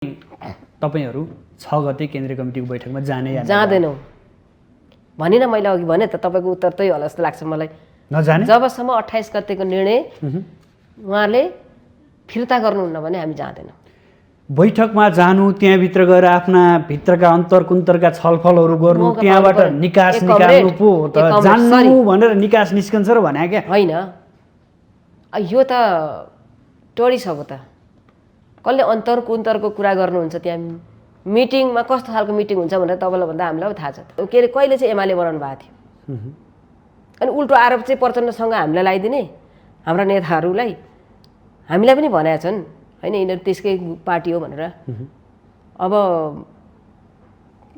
तपाईहरु 6 गते केन्द्रीय कमिटीको बैठकमा जाँदैनौ भनिन मैले अघि भने त तपाईको उत्तर त्यही होला जस्तो लाग्छ मलाई। नजाने जबसम्म 28 गतेको निर्णय उहाँले फिर्ता गर्नुहुन्न भने हामी जाँदैनौँ। बैठकमा जानु, त्यहाँ भित्र गएर आफ्ना भित्रका अन्तरकुन्तरका छलफलहरू गर्नु, त्यहाँबाट निकास निकाल्नु पो त जान्नु भनेर निकास निस्कन्छ र भने क्या हैन। यो त टोडिसक्यो त। कसले अन्तरकुन्तरको कुरा गर्नुहुन्छ त्यहाँ मिटिङमा कस्तो खालको मिटिङ हुन्छ भनेर तपाईँलाई भन्दा हामीलाई थाहा छ। के अरे कहिले चाहिँ एमाले बनाउनु भएको थियो अनि उल्टो आरोप चाहिँ प्रचण्डसँग हामीलाई लगाइदिने हाम्रा नेताहरूलाई हामीलाई पनि भनेका छन् हैन यिनीहरू त्यसकै पार्टी हो भनेर। अब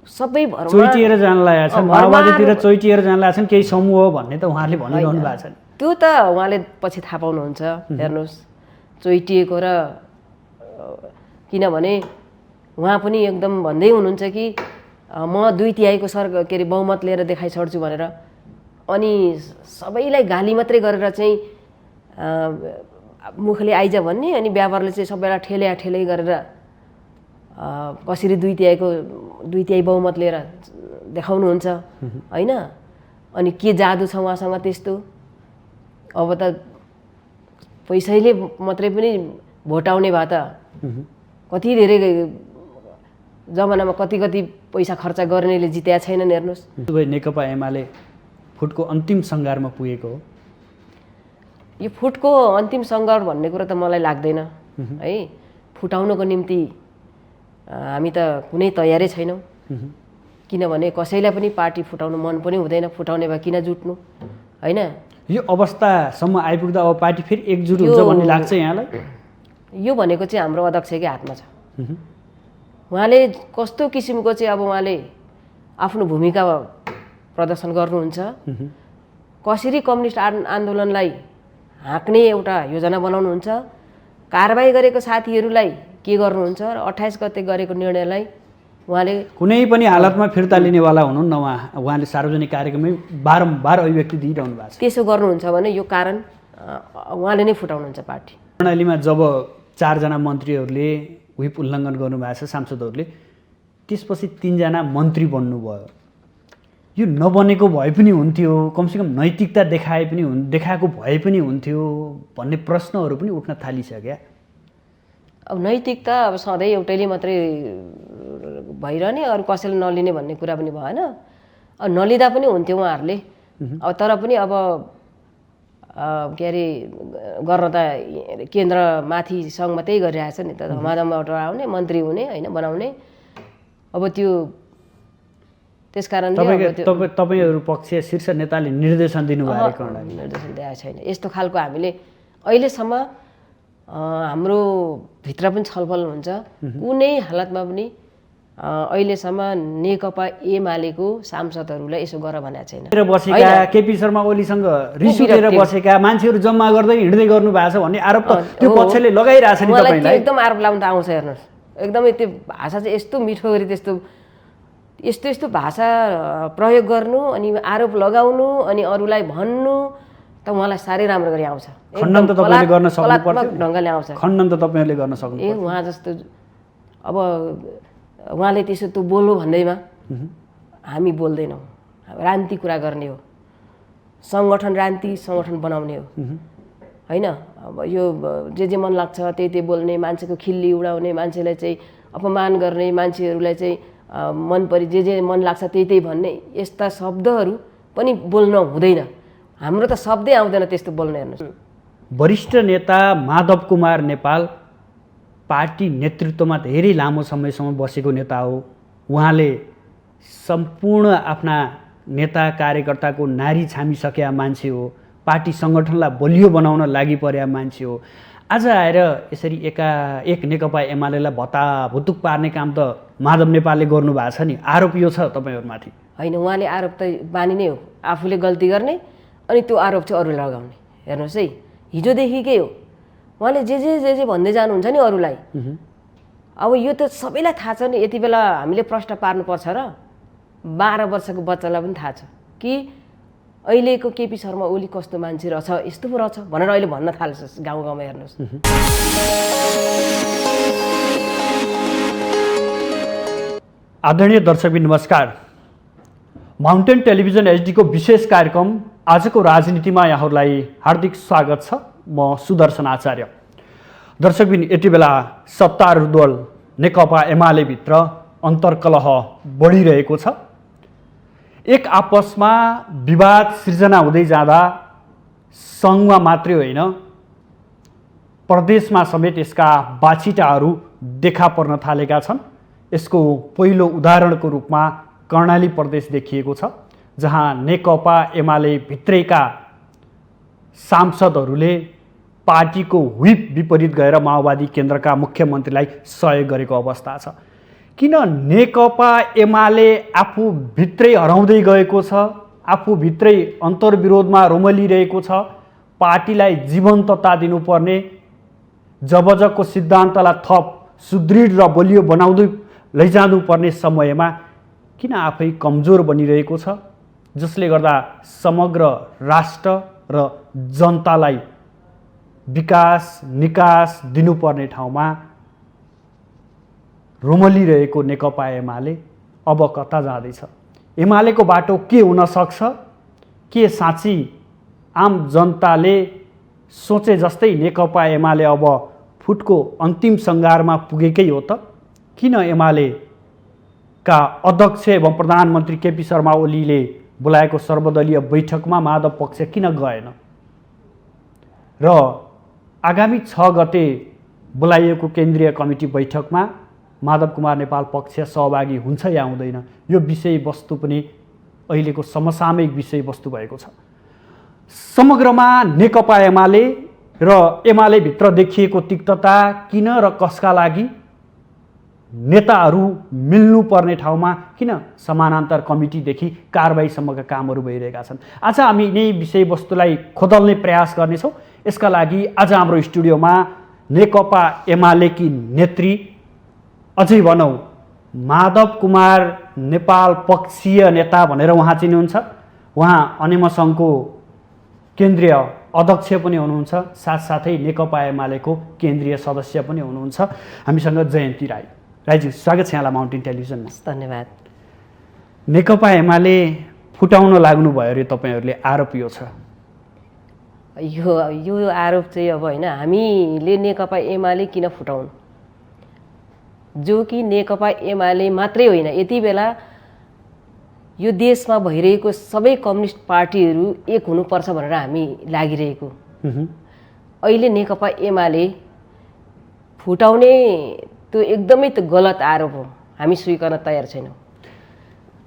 सबै भरमा चोइटिएर जान लागेका छन्, माओवादीतिर चोइटिएर जान लागेका छन् केही समूह हो भन्ने त उहाँहरूले भनिरहनु भएको छ। त्यो त उहाँले पछि थाहा पाउनुहुन्छ। हेर्नुहोस् चोइटिएको र किनभने उहाँ पनि एकदम भन्दै हुनुहुन्छ कि म 2/3 के अरे बहुमत लिएर देखाइ छोड्छु भनेर। अनि सबैलाई गाली मात्रै गरेर चाहिँ मुखले आइज भन्ने अनि व्यापारले चाहिँ सबैलाई ठेलै गरेर कसरी 2/3 बहुमत लिएर देखाउनुहुन्छ हैन। अनि के जादु छ उहाँसँग त्यस्तो। अब त पैसैले मात्रै पनि भोट आउने भए त कति धेरै जमानामा कति पैसा खर्च गर्नेले जितेका छैनन्। हेर्नुहोस् नेकपा एमाले फुटको अन्तिम सङ्घारमा पुगेको हो। यो फुटको अन्तिम सङ्घार भन्ने कुरा त मलाई लाग्दैन है। फुटाउनको निम्ति हामी त कुनै तयारै छैनौँ। किनभने कसैलाई पनि पार्टी फुटाउनु मन पनि हुँदैन। फुटाउने भए किन जुट्नु हैन। यो अवस्थासम्म आइपुग्दा अब पार्टी फेरि एकजुट हुन्छ भन्ने लाग्छ यहाँलाई? यो भनेको चाहिँ हाम्रो अध्यक्षकै हातमा छ। उहाँले कस्तो किसिमको चाहिँ अब उहाँले आफ्नो भूमिका प्रदर्शन गर्नुहुन्छ, कसरी कम्युनिस्ट आन्दोलनलाई हाँक्ने एउटा योजना बनाउनुहुन्छ, कारबाही गरेको साथीहरूलाई के गर्नुहुन्छ र 28 गते गरेको निर्णयलाई उहाँले कुनै पनि हालतमा फिर्ता लिनेवाला हुनुहुन्न। उहाँले सार्वजनिक कार्यक्रममै बारम्बार अभिव्यक्ति दिइरहनु भएको छ। त्यसो गर्नुहुन्छ भने यो कारण उहाँले नै फुटाउनुहुन्छ पार्टी। प्रणालीमा जब 4 जना मन्त्रीहरूले व्हिप उल्लङ्घन गर्नुभएको छ सांसदहरूले, त्यसपछि 3 जना मन्त्री बन्नुभयो। यो नबनेको भए पनि हुन्थ्यो, कमसेकम नैतिकता देखाएको भए पनि हुन्थ्यो भन्ने प्रश्नहरू पनि उठ्न थालिसक्यो। अब नैतिकता अब सधैँ एउटैले मात्रै भइरहने, अरू कसैले नलिने भन्ने कुरा पनि भएन। अब नलिँदा पनि हुन्थ्यो उहाँहरूले। अब तर पनि अब के अरे गर्न त केन्द्रमाथि सङ्घमा त्यही गरिरहेछ नि त। धमाधमबाट आउने मन्त्री हुने होइन बनाउने। अब त्यो त्यस कारणले तपाईँहरू पक्ष शीर्ष नेताले निर्देशन दिनुभएको निर्देशन दिएको छैन। यस्तो खालको हामीले अहिलेसम्म हाम्रो भित्र पनि छलफल हुन्छ। कुनै हालतमा पनि अहिलेसम्म नेकपा एमालेको सांसदहरूलाई यसो गर भनेको छैन। बसेका केपी शर्मा ओलीसँग रिस उठेर बसेका मान्छेहरू जम्मा गर्दै हिँड्दै गर्नु भएको छ भन्ने आरोप त्यो पक्षले लगाइरहेछ नि तपाईलाई। एकदम आरोप लाउन त आउँछ। हेर्नुहोस् एकदमै त्यो भाषा चाहिँ यस्तो मिठो गरी यस्तो भाषा प्रयोग गर्नु अनि आरोप लगाउनु अनि अरूलाई भन्नु त उहाँलाई साह्रै राम्रो गरी आउँछ। खण्डन त तपाईले गर्न सक्नुपर्छ, ढङ्गले आउँछ। खण्डन त तपाईहरुले गर्न सक्नु। उहाँ जस्तो अब उहाँले त्यसो त बोल्नु भन्दैमा हामी बोल्दैनौँ। रान्ती कुरा गर्ने हो, सङ्गठन रान्ती सङ्गठन बनाउने हो होइन। अब यो जे मन लाग्छ त्यही बोल्ने, मान्छेको खिल्ली उडाउने, मान्छेलाई चाहिँ अपमान गर्ने, मान्छेहरूलाई चाहिँ मन परि जे मन लाग्छ त्यही भन्ने, यस्ता शब्दहरू पनि बोल्न हुँदैन। हाम्रो त शब्दै आउँदैन त्यस्तो बोल्न। हेर्नुहोस् वरिष्ठ नेता माधव कुमार नेपाल पार्टी नेतृत्वमा धेरै लामो समयसम्म बसेको नेता हो। उहाँले सम्पूर्ण आफ्ना नेता कार्यकर्ताको नारी छामिसकेका मान्छे हो। पार्टी सङ्गठनलाई बलियो बनाउन लागि परेका मान्छे हो। आज आएर यसरी एकाएक नेकपा एमालेलाई भत्ताभुतुक पार्ने काम त माधव नेपालले गर्नुभएको छ नि। आरोप यो छ तपाईँहरूमाथि होइन। उहाँले आरोप त बानी नै हो, आफूले गल्ती गर्ने अनि त्यो आरोप चाहिँ अरूलाई लगाउने। हेर्नुहोस् है हिजोदेखिकै हो उहाँले जे भन्दै जानुहुन्छ नि अरूलाई। अब यो त सबैलाई थाहा छ नि। यति बेला हामीले प्रश्न पार्नुपर्छ र 12 वर्षको बच्चालाई पनि थाहा छ कि अहिलेको केपी शर्मा ओली कस्तो मान्छे रहेछ, यस्तो पो रहेछ भनेर अहिले भन्न थाल्छ गाउँ गाउँमा। हेर्नुहोस् आदरणीय दर्शकबिन नमस्कार। माउन्टेन टेलिभिजन एचडीको विशेष कार्यक्रम आजको राजनीतिमा यहाँहरूलाई हार्दिक स्वागत छ। म सुदर्शन आचार्य। दर्शकबिन, यति बेला सत्तारूढ दल नेकपा एमाले भित्र अन्तर्कलह बढिरहेको छ। एक आपसमा विवाद सिर्जना हुँदै जाँदा सङ्घमा मात्रै होइन, प्रदेशमा समेत यसका बाछिटाहरू देखा पर्न थालेका छन्। यसको पहिलो उदाहरणको रूपमा कर्णाली प्रदेश देखिएको छ, जहाँ नेकपा एमाले भित्रैका सांसदहरूले पार्टीको व्हिप विपरीत गएर माओवादी केन्द्रका मुख्यमन्त्रीलाई सहयोग गरेको अवस्था छ। किन नेकपा एमाले आफू भित्रै हराउँदै गएको छ, आफू भित्रै अन्तर्विरोधमा रोमलिरहेको छ। पार्टीलाई जीवन्तता दिनुपर्ने, जबजको सिद्धान्तलाई थप सुदृढ र बलियो बनाउँदै लैजानुपर्ने समयमा किन आफै कमजोर बनिरहेको छ, जसले गर्दा समग्र राष्ट्र र जनतालाई विकास निकास दिनुपर्ने ठाउँमा रोमलिरहेको नेकपा एमाले अब कता जाँदैछ? एमालेको बाटो के हुन सक्छ? के साँच्ची आम जनताले सोचे जस्तै नेकपा एमाले अब फुटको अन्तिम सङ्घारमा पुगेकै हो त? किन एमालेका अध्यक्ष एवं प्रधानमन्त्री केपी शर्मा ओलीले बोलाएको सर्वदलीय बैठकमा माधव पक्ष किन गएन? र आगामी 6 गते बोलाइएको केन्द्रीय कमिटी बैठकमा माधव कुमार नेपाल पक्ष सहभागी हुन्छ या हुँदैन, यो विषयवस्तु पनि अहिलेको समसामयिक विषयवस्तु भएको छ। समग्रमा नेकपा एमाले र एमाले भित्र देखिएको तिक्तता किन र कसका लागि? नेताहरू मिल्नुपर्ने ठाउँमा किन समानान्तर कमिटीदेखि कारबाहीसम्मका कामहरू भइरहेका छन्? आज हामी यिनै विषयवस्तुलाई खोदल्ने प्रयास गर्नेछौँ। यसका लागि आज हाम्रो स्टुडियोमा नेकपा एमालेकी नेत्री, अझै भनौँ माधव कुमार नेपाल पक्षीय नेता भनेर उहाँ चिन्नुहुन्छ। उहाँ अनेम सङ्घको केन्द्रीय अध्यक्ष पनि हुनुहुन्छ, साथसाथै नेकपा एमालेको केन्द्रीय सदस्य पनि हुनुहुन्छ। हामीसँग जयन्ती राई। राईजी, स्वागत छ यहाँलाई माउन्टेन टेलिभिजनमा। धन्यवाद। नेकपा एमाले फुटाउन लाग्नुभयो अरे तपाईँहरूले, आरोप यो छ। यो आरोप चाहिँ अब होइन, हामीले नेकपा एमाले किन फुटाउनु, जो कि नेकपा एमाले मात्रै होइन, यति बेला यो देशमा भइरहेको सबै कम्युनिस्ट पार्टीहरू एक हुनुपर्छ भनेर हामी लागिरहेको। अहिले नेकपा एमाले फुटाउने त्यो एकदमै त गलत आरोप हो, हामी स्वीकार्न तयार छैनौँ।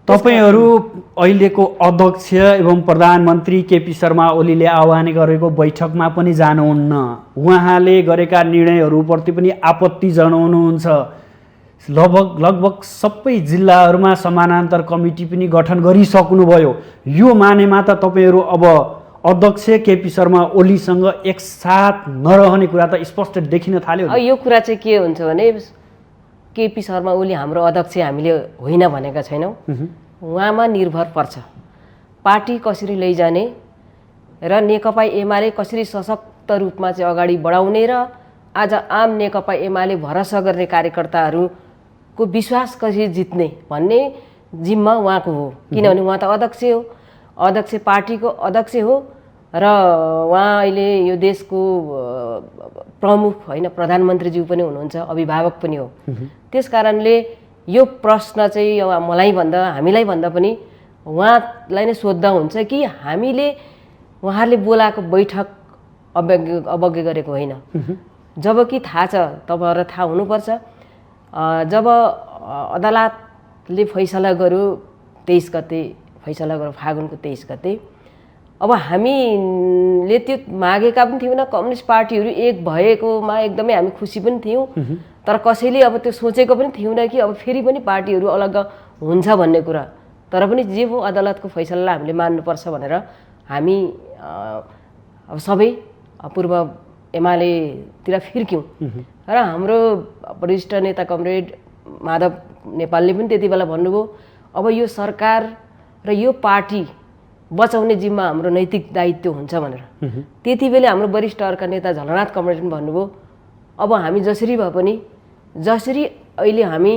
तपाईँहरू अहिलेको अध्यक्ष एवं प्रधानमन्त्री केपी शर्मा ओलीले आह्वान गरेको बैठकमा पनि जानुहुन्न, उहाँले गरेका निर्णयहरूप्रति पनि आपत्ति जनाउनुहुन्छ। लगभग सबै जिल्लाहरूमा समानान्तर कमिटी पनि गठन गरिसक्नुभयो। यो मानेमा त तपाईँहरू अब अध्यक्ष केपी शर्मा ओलीसँग एकसाथ नरहने कुरा त स्पष्ट देखिन थाल्यो। यो कुरा चाहिँ के हुन्छ भने, केपी शर्मा ओली हाम्रो अध्यक्ष हामीले होइन भनेका छैनौँ, उहाँमा निर्भर पर्छ पार्टी कसरी लैजाने र नेकपा एमाले कसरी सशक्त रूपमा चाहिँ अगाडि बढाउने र आज आम नेकपा एमाले भरोसा गर्ने कार्यकर्ताहरूको विश्वास कसरी जित्ने भन्ने जिम्मा उहाँको हो। किनभने उहाँ त अध्यक्ष हो, अध्यक्ष पार्टीको अध्यक्ष हो र उहाँ अहिले यो देशको प्रमुख होइन, प्रधानमन्त्रीज्यू पनि हुनुहुन्छ, अभिभावक पनि हो। त्यस कारणले यो प्रश्न चाहिँ मलाई भन्दा हामीलाई भन्दा पनि उहाँलाई नै सोध्दा हुन्छ कि हामीले उहाँले बोलाएको बैठक अवज्ञा गरेको होइन। जबकि थाहा छ, तपाईँहरूलाई थाहा हुनुपर्छ, जब अदालतले फैसला गर्यो 23 गते फैसला गर्यो, फागुनको 23 गते, अब हामीले त्यो मागेका पनि थियौँ, कम्युनिस्ट पार्टीहरू एक भएकोमा एकदमै हामी खुसी पनि थियौँ, तर कसैले अब त्यो सोचेको पनि थियौँ कि अब फेरि पनि पार्टीहरू अलग हुन्छ भन्ने कुरा। तर पनि जे हो अदालतको फैसलालाई हामीले मान्नुपर्छ भनेर हामी अब सबै पूर्व एमालेतिर फिर्क्यौँ। र हाम्रो वरिष्ठ नेता कमरेड माधव नेपालले पनि त्यति बेला भन्नुभयो, अब यो सरकार र यो पार्टी बचाउने जिम्मा हाम्रो नैतिक दायित्व हुन्छ भनेर। त्यति बेला हाम्रो वरिष्ठ अर्का नेता झलनाथ कमरेड पनि भन्नुभयो, अब हामी जसरी भए पनि, जसरी अहिले हामी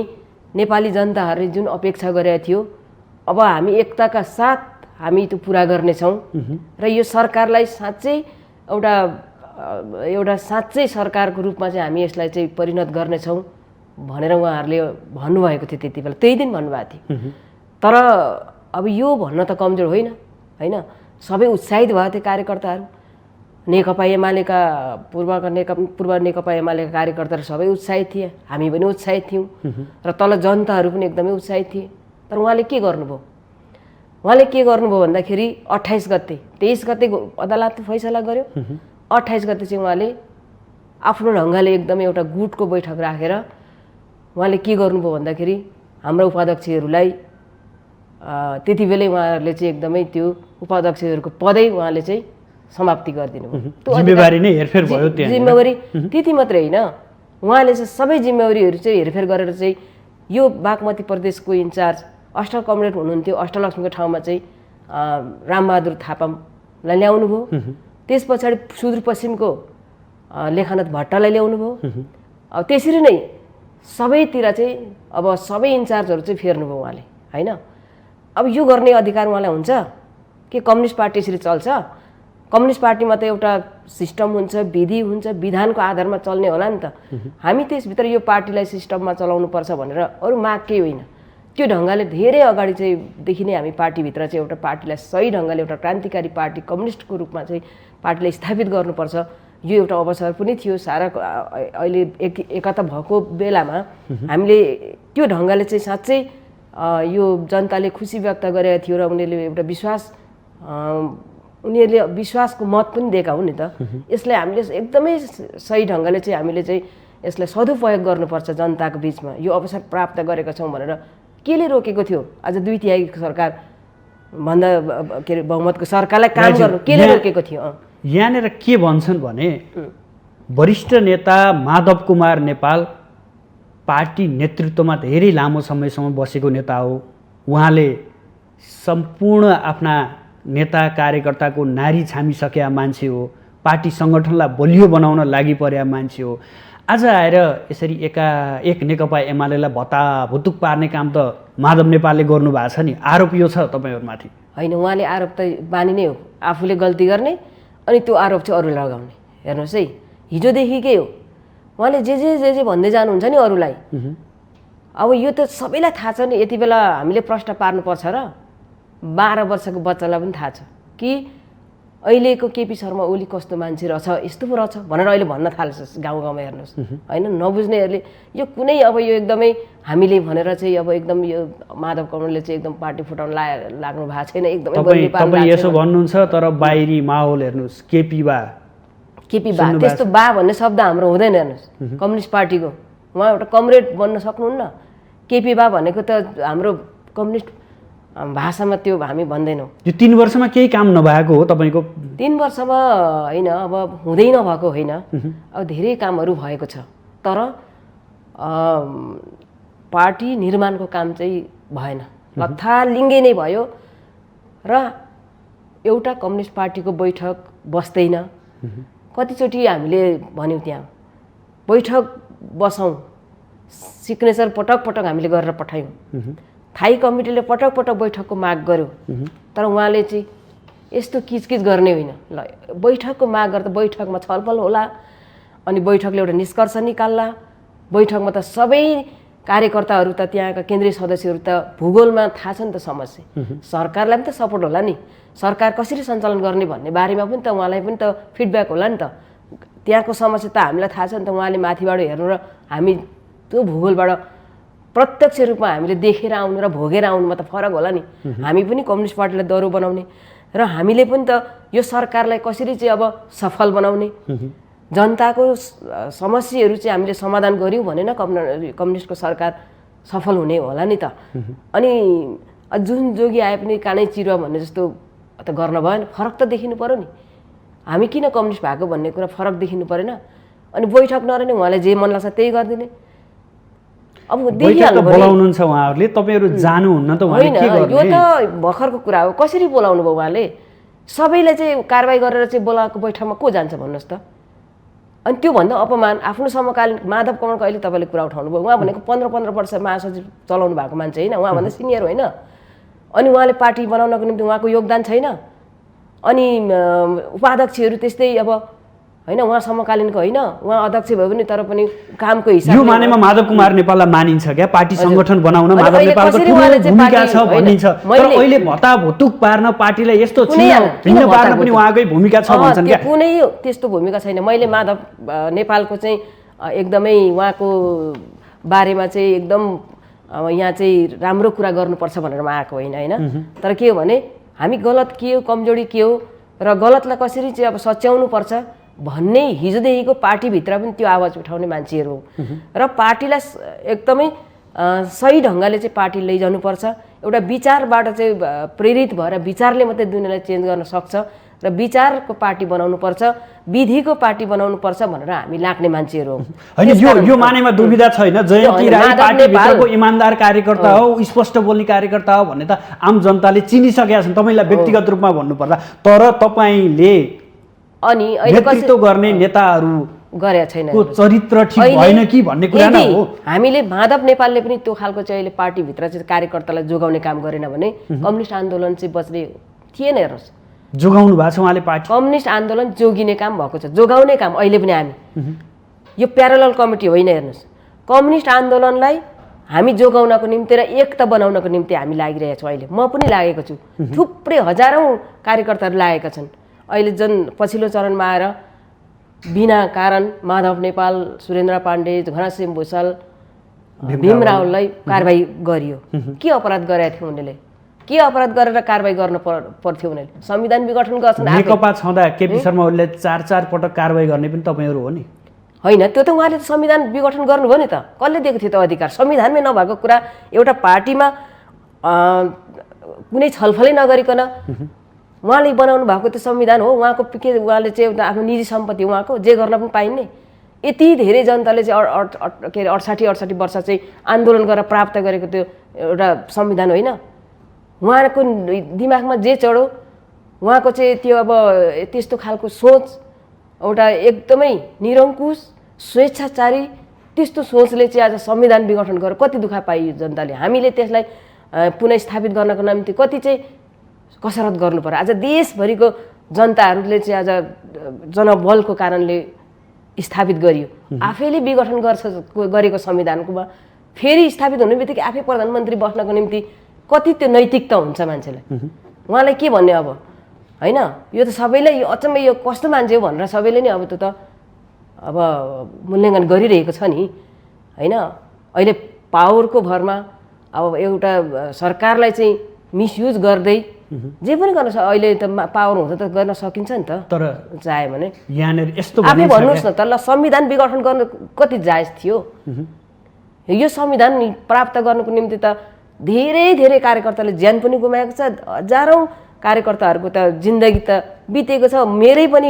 नेपाली जनताहरूले जुन अपेक्षा गरेको थियो अब हामी एकताका साथ हामी त्यो पुरा गर्नेछौँ र यो सरकारलाई साँच्चै एउटा साँच्चै सरकारको रूपमा चाहिँ हामी यसलाई चाहिँ परिणत गर्नेछौँ भनेर उहाँहरूले भन्नुभएको थियो त्यति बेला, त्यही दिन भन्नुभएको थियो। तर अब यो भन्न त कमजोर होइन, सबै उत्साहित भएको थियो कार्यकर्ताहरू, नेकपा एमालेका पूर्व नेकपा एमालेका कार्यकर्ताहरू सबै उत्साहित थिए, हामी पनि उत्साहित थियौँ र तल जनताहरू पनि एकदमै उत्साहित थिए। तर उहाँले के गर्नुभयो भन्दाखेरि 28 गते 23 गते अदालतले फैसला गर्यो, 28 गते चाहिँ उहाँले आफ्नो ढङ्गले एकदमै एउटा गुटको बैठक राखेर उहाँले के गर्नुभयो भन्दाखेरि हाम्रो उपाध्यक्षहरूलाई त्यति बेलै उहाँहरूले चाहिँ एकदमै त्यो उपाध्यक्षहरूको पदै उहाँले चाहिँ समाप्ति गरिदिनु भयो। जिम्मेवारी नै हेरफेर भयो त्यहाँ। जिम्मेवारी त्यति मात्रै होइन, उहाँले चाहिँ सबै जिम्मेवारीहरू चाहिँ हेरफेर गरेर चाहिँ यो बागमती प्रदेशको इन्चार्ज अष्ट कमरेड हुनुहुन्थ्यो, अष्टलक्ष्मीको ठाउँमा चाहिँ रामबहादुर थापालाई ल्याउनु भयो। त्यस पछाडि सुदूरपश्चिमको लेखनाथ भट्टलाई ल्याउनु भयो। अब त्यसरी नै सबैतिर चाहिँ अब सबै इन्चार्जहरू चाहिँ फेर्नुभयो उहाँले होइन। अब यो गर्ने अधिकार उहाँलाई हुन्छ कि कम्युनिस्ट पार्टी यसरी चल्छ? कम्युनिस्ट पार्टीमा त एउटा सिस्टम हुन्छ, विधि हुन्छ, विधानको आधारमा चल्ने होला नि त। हामी त्यसभित्र यो पार्टीलाई सिस्टममा चलाउनुपर्छ भनेर अरू माग केही होइन। त्यो ढङ्गले धेरै अगाडि चाहिँ देखि नै हामी पार्टीभित्र चाहिँ एउटा पार्टीलाई सही ढङ्गले एउटा क्रान्तिकारी पार्टी कम्युनिस्टको रूपमा चाहिँ पार्टीलाई स्थापित गर्नुपर्छ, यो एउटा अवसर पनि थियो। सारा अहिले एकता भएको बेलामा हामीले त्यो ढङ्गले चाहिँ साँच्चै यो जनताले खुसी व्यक्त गरेको थियो र उनीहरूले विश्वासको मत पनि दिएका हुन् नि त। यसलाई हामीले एकदमै सही ढङ्गले चाहिँ हामीले चाहिँ यसलाई सदुपयोग गर्नुपर्छ जनताको बिचमा, यो अवसर प्राप्त गरेका छौँ भनेर केले रोकेको थियो? आज 2/3 सरकार भन्दा के अरे बहुमतको सरकारलाई काम गर्नु केले रोकेको थियो? यहाँनिर के भन्छन् भने वरिष्ठ नेता माधव कुमार नेपाल पार्टी नेतृत्वमा धेरै लामो समयसम्म बसेको नेता हो। उहाँले सम्पूर्ण आफ्ना नेता कार्यकर्ताको नारी छामिसकेका मान्छे हो, पार्टी सङ्गठनलाई बलियो बनाउन लागि परेका मान्छे हो। आज आएर यसरी एकाएक नेकपा एमालेलाई भत्ताभुतुक पार्ने काम त माधव नेपालले गर्नुभएको छ नि, आरोप यो छ तपाईँहरूमाथि? होइन, उहाँले आरोप त बानी नै हो, आफूले गल्ती गर्ने अनि त्यो आरोप चाहिँ अरूलाई लगाउने। हेर्नुहोस् है, हिजोदेखिकै हो उहाँले जे भन्दै जानुहुन्छ नि अरूलाई। अब यो त सबैलाई थाहा छ नि, यति बेला हामीले प्रश्न पार्नुपर्छ र 12 वर्षको बच्चालाई पनि थाहा छ कि अहिलेको केपी शर्मा ओली कस्तो मान्छे रहेछ, यस्तो पो रहेछ भनेर अहिले भन्न थाल्छ गाउँ गाउँमा। हेर्नुहोस् होइन, नबुझ्नेहरूले यो कुनै अब यो एकदमै हामीले भनेर चाहिँ अब एकदम यो माधव कमलले चाहिँ एकदम पार्टी फुटाउन लाग्नु भएको छैन, एकदमै तपाईँ यसो भन्नुहुन्छ। तर बाहिरी माहौल हेर्नुहोस्, केपी बा त्यस्तो बा भन्ने शब्द हाम्रो हुँदैन। हेर्नुहोस्, कम्युनिस्ट पार्टीको उहाँ एउटा कमरेड बन्न सक्नुहुन्न। केपी बा भनेको त हाम्रो कम्युनिस्ट भाषामा त्यो हामी भन्दैनौँ। यो 3 वर्षमा केही काम नभएको हो तपाईँको? 3 वर्षमा होइन, अब हुँदै नभएको होइन, अब धेरै कामहरू भएको छ। तर पार्टी निर्माणको काम चाहिँ भएन, लथालिङ्गै नै भयो र एउटा कम्युनिस्ट पार्टीको बैठक बस्दैन। कतिचोटि हामीले भन्यौँ त्यहाँ बैठक बसौँ, सिग्नेचर पटक पटक हामीले गरेर पठायौँ। थाई कमिटीले पटक पटक बैठकको माग गर्यो, तर उहाँले चाहिँ यस्तो किचकिच गर्ने होइन। ल, बैठकको माग गर्दा बैठकमा छलफल होला अनि बैठकले एउटा निष्कर्ष निकाल्ला। बैठकमा त सबै कार्यकर्ताहरू त त्यहाँका केन्द्रीय सदस्यहरू त भूगोलमा थाहा छ नि त समस्या, सरकारलाई पनि त सपोर्ट होला नि, सरकार कसरी सञ्चालन गर्ने भन्ने बारेमा पनि त उहाँलाई पनि त फिडब्याक होला नि त। त्यहाँको समस्या त हामीलाई थाहा छ नि त, उहाँले माथिबाट हेर्नु र हामी त्यो भूगोलबाट प्रत्यक्ष रूपमा हामीले देखेर आउनु र भोगेर आउनुमा त फरक होला नि। हामी पनि कम्युनिस्ट पार्टीलाई दह्रो बनाउने र हामीले पनि त यो सरकारलाई कसरी चाहिँ अब सफल बनाउने, जनताको समस्याहरू चाहिँ हामीले समाधान गऱ्यौँ भने न कम्युनिस्टको सरकार सफल हुने होला नि त। अनि जुन जोगी आए पनि कानै चिरुवा भन्ने जस्तो त गर्न भएन, फरक त देखिनु पऱ्यो नि। हामी किन कम्युनिस्ट भएको भन्ने कुरा फरक देखिनु परेन? अनि बैठक नरहने, उहाँले जे मन लाग्छ त्यही गरिदिने। अब देखिहाल्नु बोलाउनुहुन्छ उहाँहरूले, तपाईँहरू जानुहुन्न त? होइन, यो त भर्खरको कुरा हो। कसरी बोलाउनु भयो उहाँले? सबैलाई चाहिँ कारवाही गरेर चाहिँ बोलाएको बैठकमा को जान्छ भन्नुहोस् त? अनि त्योभन्दा अपमान आफ्नो समकालीन माधव कमलको अहिले तपाईँले कुरा उठाउनु भयो। उहाँ भनेको 15 वर्ष महासचिव चलाउनु भएको मान्छे होइन, उहाँभन्दा सिनियर होइन। अनि उहाँले पार्टी बनाउनको निम्ति उहाँको योगदान छैन। अनि उपाध्यक्षहरू त्यस्तै अब होइन, उहाँ समकालीनको होइन, उहाँ अध्यक्ष भयो भने तर पनि कामको हिसाबले यो मानेमा माधव कुमार नेपाललाई मानिन्छ क्या? पार्टी सङ्गठन बनाउन माधव नेपालको ठुलो भूमिका छ भनिन्छ, तर अहिले भत्ताभुतुक पार्न पार्टीलाई यस्तो भिन्न पार्न पनि उहाँकै भूमिका छ भन्छन् क्या? कुनै त्यस्तो भूमिका छैन। मैले माधव नेपालको चाहिँ एकदमै उहाँको बारेमा चाहिँ एकदम यहाँ चाहिँ राम्रो कुरा गर्नुपर्छ भनेर म आएको होइन होइन। तर के हो भने हामी गलत के हो, कमजोरी के हो र गलतलाई कसरी चाहिँ अब सच्याउनुपर्छ भन्ने हिजोदेखिको पार्टीभित्र पनि त्यो आवाज उठाउने मान्छेहरू हो। र पार्टीलाई एकदमै सही ढङ्गले चाहिँ पार्टी लैजानुपर्छ। एउटा विचारबाट चाहिँ प्रेरित भएर विचारले मात्रै दुनियाँलाई चेन्ज गर्न सक्छ र विचारको पार्टी बनाउनुपर्छ, विधिको पार्टी बनाउनुपर्छ भनेर हामी लाग्ने मान्छेहरू हो। होइन, यो मानेमा दुविधा छैन। जयन्ती राई पार्टीभित्रको इमान्दार कार्यकर्ता हो, स्पष्ट बोल्ने कार्यकर्ता हो भन्ने त आम जनताले चिनिसकेका छन्, तपाईँलाई व्यक्तिगत रूपमा भन्नुपर्दा। तर तपाईँले अनि नेतृत्व गर्ने नेताहरू गरेका छैन, चरित्र ठिक भएन कि भन्ने कुरा न हो। हामीले माधव नेपालले पनि त्यो खालको चाहिँ अहिले पार्टीभित्र चाहिँ कार्यकर्तालाई जोगाउने काम गरेन भने कम्युनिस्ट आन्दोलन चाहिँ बच्ने थिएन। हेर्नुहोस्, जोगाउनु भएको छ उहाँले पार्टी। कम्युनिस्ट आन्दोलन जोगिने काम भएको छ, जोगाउने काम अहिले पनि हामी। यो प्यारलल कमिटी होइन। हेर्नुहोस्, कम्युनिस्ट आन्दोलनलाई हामी जोगाउनको निम्ति र एकता बनाउनको निम्ति हामी लागिरहेका छौँ। अहिले म पनि लागेको छु, थुप्रै हजारौँ कार्यकर्ताहरू लागेका छन्। अहिले पछिल्लो चरणमा आएर बिना कारण माधव नेपाल, सुरेन्द्र पाण्डे, घनश्याम भुषाल, भीम रावललाई कारबाही गरियो। के अपराध गरेका थियो उनीहरूले? के अपराध गरेर कारबाही गर्न पर्थ्यो उनीहरूले? संविधान विघटन गर्छन्। नेकपा छँदा केपी शर्मा ओलीले 4 पटक कारबाही गर्ने पनि तपाईँहरू हो नि? होइन, त्यो त उहाँले संविधान विघटन गर्नुभयो नि त। कसले दिएको थियो त अधिकार? संविधानमै नभएको कुरा एउटा पार्टीमा कुनै छलफलै नगरिकन उहाँले बनाउनु भएको त्यो संविधान हो। उहाँको के उहाँले चाहिँ एउटा आफ्नो निजी सम्पत्ति उहाँको, जे गर्न पनि पाइने। यति धेरै जनताले चाहिँ के अरे 68 वर्ष चाहिँ आन्दोलन गरेर प्राप्त गरेको त्यो एउटा संविधान होइन। उहाँको दिमागमा जे चढो उहाँको चाहिँ त्यो अब त्यस्तो खालको सोच, एउटा एकदमै निरङ्कुश स्वेच्छाचारी त्यस्तो सोचले चाहिँ आज संविधान विघटन गरेर कति दुःख पाइयो जनताले। हामीले त्यसलाई पुनर्स्थापित गर्नको निम्ति कति चाहिँ कसरत गर्नु पर्यो। आज देशभरिको जनताहरूले चाहिँ आज जनबलको कारणले स्थापित गरियो। आफैले विघटन गरेको संविधानकोमा फेरि स्थापित हुने बित्तिकै आफै प्रधानमन्त्री बस्नको निम्ति कति त्यो नैतिकता हुन्छ मान्छेलाई? उहाँलाई के भन्ने अब होइन? यो त सबैलाई अचम्म, यो कस्तो मान्छे हो भनेर सबैले नै अब त्यो त अब मूल्याङ्कन गरिरहेको छ नि होइन। अहिले पावरको भरमा अब एउटा सरकारलाई चाहिँ मिसयुज गर्दै जे पनि गर्न अहिले त पावर हुँदा त गर्न सकिन्छ नि त। तर चाह्यो भने यहाँनिर यस्तो आफै भन्नुहोस् न त, ल संविधान विघटन गर्न कति जायज थियो? यो संविधान प्राप्त गर्नुको निम्ति त धेरै धेरै कार्यकर्ताले ज्यान पनि गुमाएको छ, हजारौँ कार्यकर्ताहरूको त जिन्दगी त बितेको छ। मेरै पनि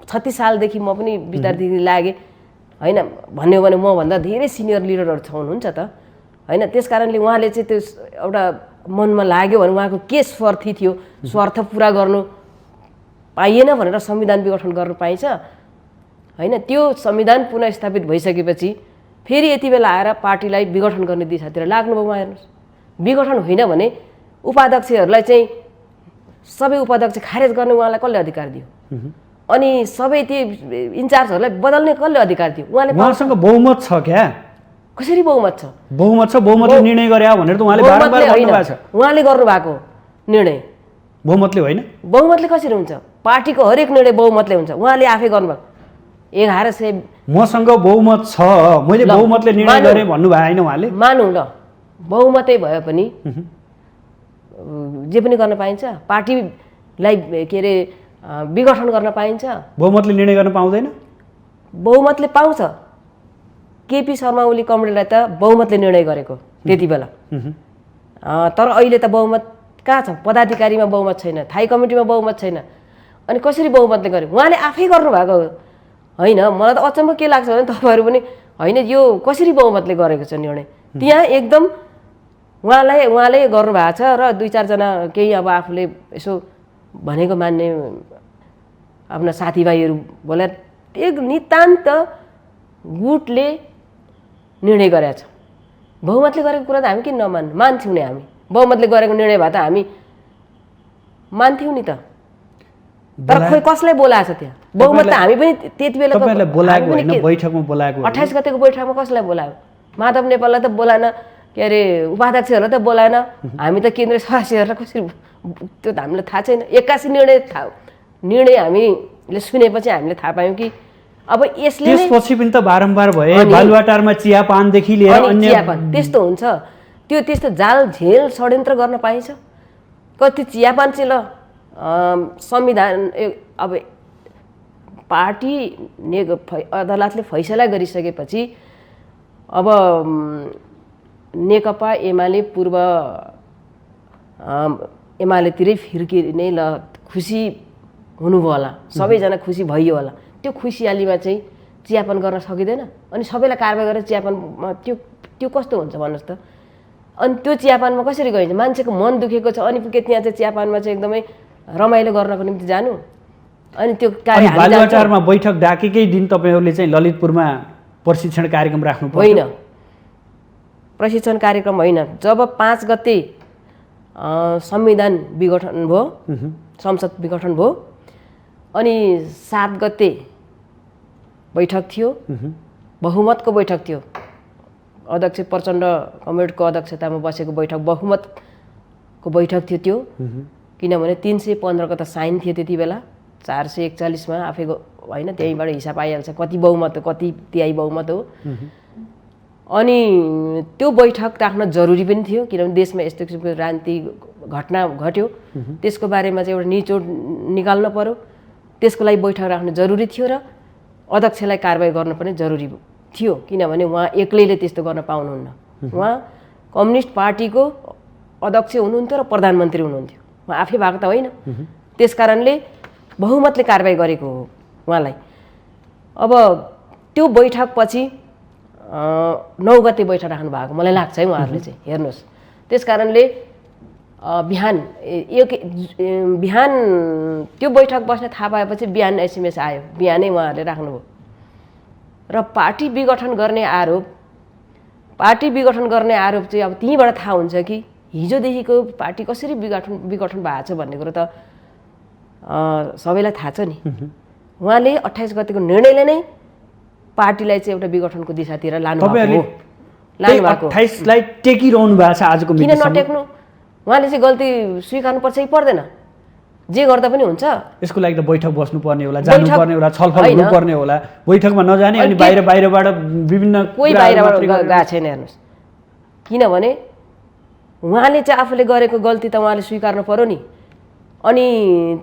36 सालदेखि म पनि विद्यार्थी लागेँ होइन भन्यो भने मभन्दा धेरै सिनियर लिडरहरू हुनुहुन्छ त होइन। त्यस कारणले उहाँले चाहिँ त्यो एउटा मनमा लाग्यो भने उहाँको के स्वार्थी थियो, स्वार्थ पुरा गर्नु पाइएन भनेर संविधान विघटन गर्नु पाइन्छ होइन। त्यो संविधान पुनर्स्थापित भइसकेपछि फेरि यति बेला आएर पार्टीलाई विघटन गर्ने दिशातिर लाग्नुभयो। उहाँ हेर्नुहोस्, विघटन होइन भने उपाध्यक्षहरूलाई चाहिँ सबै उपाध्यक्ष खारेज गर्ने उहाँलाई कसले अधिकार दियो? अनि सबै ती इन्चार्जहरूलाई बदल्ने कसले अधिकार दियो? उहाँसँग बहुमत छ क्या? कसरी बहुमत छ? बहुमत छ, बहुमतले निर्णय गरे भनेर त उहाँले बारम्बार भन्नुभएको छ। उहाँले गर्नुभएको निर्णय बहुमतले होइन। बहुमतले कसरी हुन्छ? पार्टीको हरेक निर्णय बहुमतले हुन्छ। उहाँले आफै गर्नुभएको 1100 मसँग बहुमत छ, मैले बहुमतले निर्णय गरेँ भन्नुभयो होइन उहाँले? मानौँ ल, बहुमतै भए पनि जे पनि गर्न पाइन्छ। पार्टीलाई के अरे विघटन गर्न पाइन्छ, बहुमतले निर्णय गर्न पाउँदैन? बहुमतले पाउँछ। केपी शर्मा ओली कमरेडलाई त बहुमतले निर्णय गरेको त्यति बेला। तर अहिले त बहुमत कहाँ छ? पदाधिकारीमा बहुमत छैन, थाई कमिटीमा बहुमत छैन। अनि कसरी बहुमतले गरे? उहाँले आफै गर्नुभएको होइन। मलाई त अचम्म के लाग्छ भने तपाईँहरू पनि होइन, यो कसरी बहुमतले गरेको छ निर्णय? त्यहाँ एकदम उहाँले गर्नुभएको छ र 2-4 जना केही अब आफूले यसो भनेको मान्ने आफ्ना साथीभाइहरू बोला एक नितान्त गुटले निर्णय गरेका छ। बहुमतले गरेको कुरा त हामी किन मान्थ्यौँ नि? हामी बहुमतले गरेको निर्णय भए त हामी मान्थ्यौँ नि त। तर खोइ कसलाई बोलाएको छ त्यहाँ? बहुमत त हामी पनि त्यति बेला बोलाएको होइन, बैठकमा बोलाएको। 28 गतेको बैठकमा कसलाई बोलायो? माधव नेपाललाई त बोलाएन, के अरे उपाध्यक्षहरूलाई त बोलाएन, हामी त केन्द्रीय सदस्यहरूलाई कसरी, त्यो त हामीलाई थाहा छैन। 81 निर्णय हामीले सुनेपछि हामीले थाहा पायौँ कि अब यसले त्यसपछि पनि त बारम्बार भए बालुवाटारमा चियापानदेखि लिएर अन्य चियापान त्यस्तो हुन्छ। त्यो त्यस्तो जाल झेल षड्यन्त्र गर्न पाइन्छ? कति चियापान चाहिँ ल संविधान अब पार्टी अदालतले फैसला गरिसकेपछि अब नेकपा एमाले पूर्व एमालेतिरै फिर्किने ल खुसी हुनुभयो होला, सबैजना खुसी भइयो होला। त्यो खुसियालीमा चाहिँ चियापान गर्न सकिँदैन अनि सबैलाई कारवाही गरेर चियापानमा त्यो कस्तो हुन्छ भन्नुहोस् त? अनि त्यो चियापानमा कसरी गइन्छ? मान्छेको मन दुखेको छ अनि के त्यहाँ चाहिँ चियापानमा चाहिँ एकदमै रमाइलो गर्नको निम्ति जानु? अनि त्यो बालुवाटारमा बैठक डाकेकै दिन तपाईँहरूले चाहिँ ललितपुरमा प्रशिक्षण कार्यक्रम राख्नु पर्यो? होइन, प्रशिक्षण कार्यक्रम होइन। जब 5 गते संविधान विघटन भयो, संसद विघटन भयो, अनि 7 गते बैठक थियो, बहुमतको बैठक थियो। अध्यक्ष प्रचण्ड कमरेडको अध्यक्षतामा बसेको बैठक बहुमतको बैठक थियो त्यो। किनभने 315 त साइन थियो त्यति बेला, 441 आफैको होइन, त्यहीँबाट हिसाब आइहाल्छ कति बहुमत हो, कति तिहाई बहुमत हो। अनि त्यो बैठक राख्न जरुरी पनि थियो किनभने देशमा यस्तो किसिमको राजनीति घटना घट्यो, त्यसको बारेमा चाहिँ एउटा निचोड निकाल्न पर्यो। त्यसको लागि बैठक राख्नु जरुरी थियो र अध्यक्षलाई कारबाही गर्न पनि जरुरी थियो किनभने उहाँ एक्लैले त्यस्तो गर्न पाउनुहुन्न। उहाँ कम्युनिस्ट पार्टीको अध्यक्ष हुनुहुन्थ्यो र प्रधानमन्त्री हुनुहुन्थ्यो, उहाँ आफै भएको त होइन। त्यसकारणले बहुमतले कारबाही गरेको हो उहाँलाई। अब त्यो बैठकपछि 9 गते बैठक राख्नु भएको मलाई लाग्छ है उहाँहरूले चाहिँ। हेर्नुहोस्, त्यसकारणले बिहान त्यो बैठक बस्ने थाहा पाएपछि बिहान एसएमएस आयो, बिहानै उहाँहरूले राख्नुभयो। र पार्टी विघटन गर्ने आरोप चाहिँ अब त्यहीँबाट थाहा हुन्छ कि हिजोदेखिको पार्टी कसरी विघटन भएको छ भन्ने कुरो त सबैलाई थाहा छ नि। उहाँले 28 गतेको निर्णयले नै पार्टीलाई चाहिँ एउटा विघटनको दिशातिर लानु भएको। 28 लाई टेकिरहनु भएको छ आजको मिटिङमा। किन नटेक्नु? उहाँले चाहिँ गल्ती स्वीकार्नुपर्छ कि पर्दैन? जे गर्दा पनि हुन्छ। यसको लागि त बैठक बस्नुपर्ने होला, जानुपर्ने होला, छलफल हुनुपर्ने होला। बैठकमा नजाने अनि बाहिरबाट विभिन्न कोही बाहिरबाट गएको छैन। हेर्नुहोस्, किनभने उहाँले चाहिँ आफूले गरेको गल्ती त उहाँले स्वीकार्नु पर्यो नि, अनि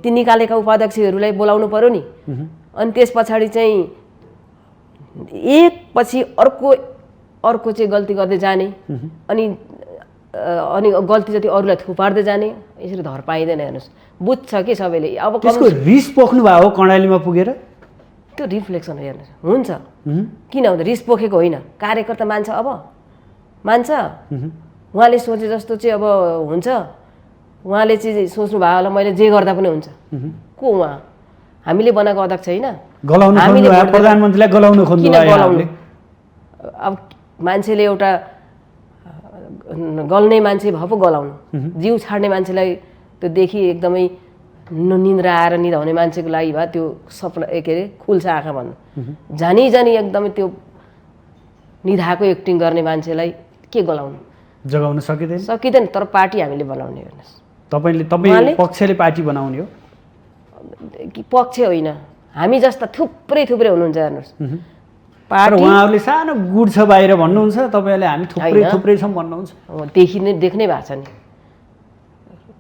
ती निकालेका उपाध्यक्षहरूलाई बोलाउनु पर्यो नि। अनि त्यस पछाडि चाहिँ एकपछि अर्को चाहिँ गल्ती गर्दै जाने अनि गल्ती जति अरूलाई थुपार्दै जाने, यसरी धर पाइँदैन। हेर्नुहोस्, बुझ्छ कि सबैले। अब त्यसको रिस पोख्नु भयो हो कर्णालीमा पुगेर? त्यो रिफ्लेक्सन हेर्नुहोस् हुन्छ। किन भन्दा रिस पोखेको होइन, कार्यकर्ता मान्छ। अब मान्छ, उहाँले सोचे जस्तो चाहिँ अब हुन्छ। उहाँले चाहिँ सोच्नु भयो होला मैले जे गर्दा पनि हुन्छ। को उहाँ? हामीले बनाएको अध्यक्ष होइन, हामीले प्रधानमन्त्रीलाई गलाउन खोज्नु भयो। अब मान्छेले एउटा गल्ने मान्छे भए पो गलाउनु, जिउ छाड्ने मान्छेलाई त्यो देखि एकदमै निन्द्रा आएर निधाउने मान्छेको लागि भए त्यो सपना के अरे खुल्छ आँखा भन्नु। जानी एकदमै त्यो निधाएको एक्टिङ गर्ने मान्छेलाई के गलाउनु? जगाउन सकिँदैन। तर पार्टी हामीले बनाउने। हेर्नुहोस्, तपाईँ पक्षले पार्टी बनाउने हो कि पक्ष होइन? हामी जस्ता थुप्रै हुनुहुन्छ। हेर्नुहोस्, उहाँहरूले सानो गुड छ बाहिर भन्नुहुन्छ, तपाईँहरूले हामी थुप्रै छौँ भन्नुहुन्छ। देख्नै भएको छ नि।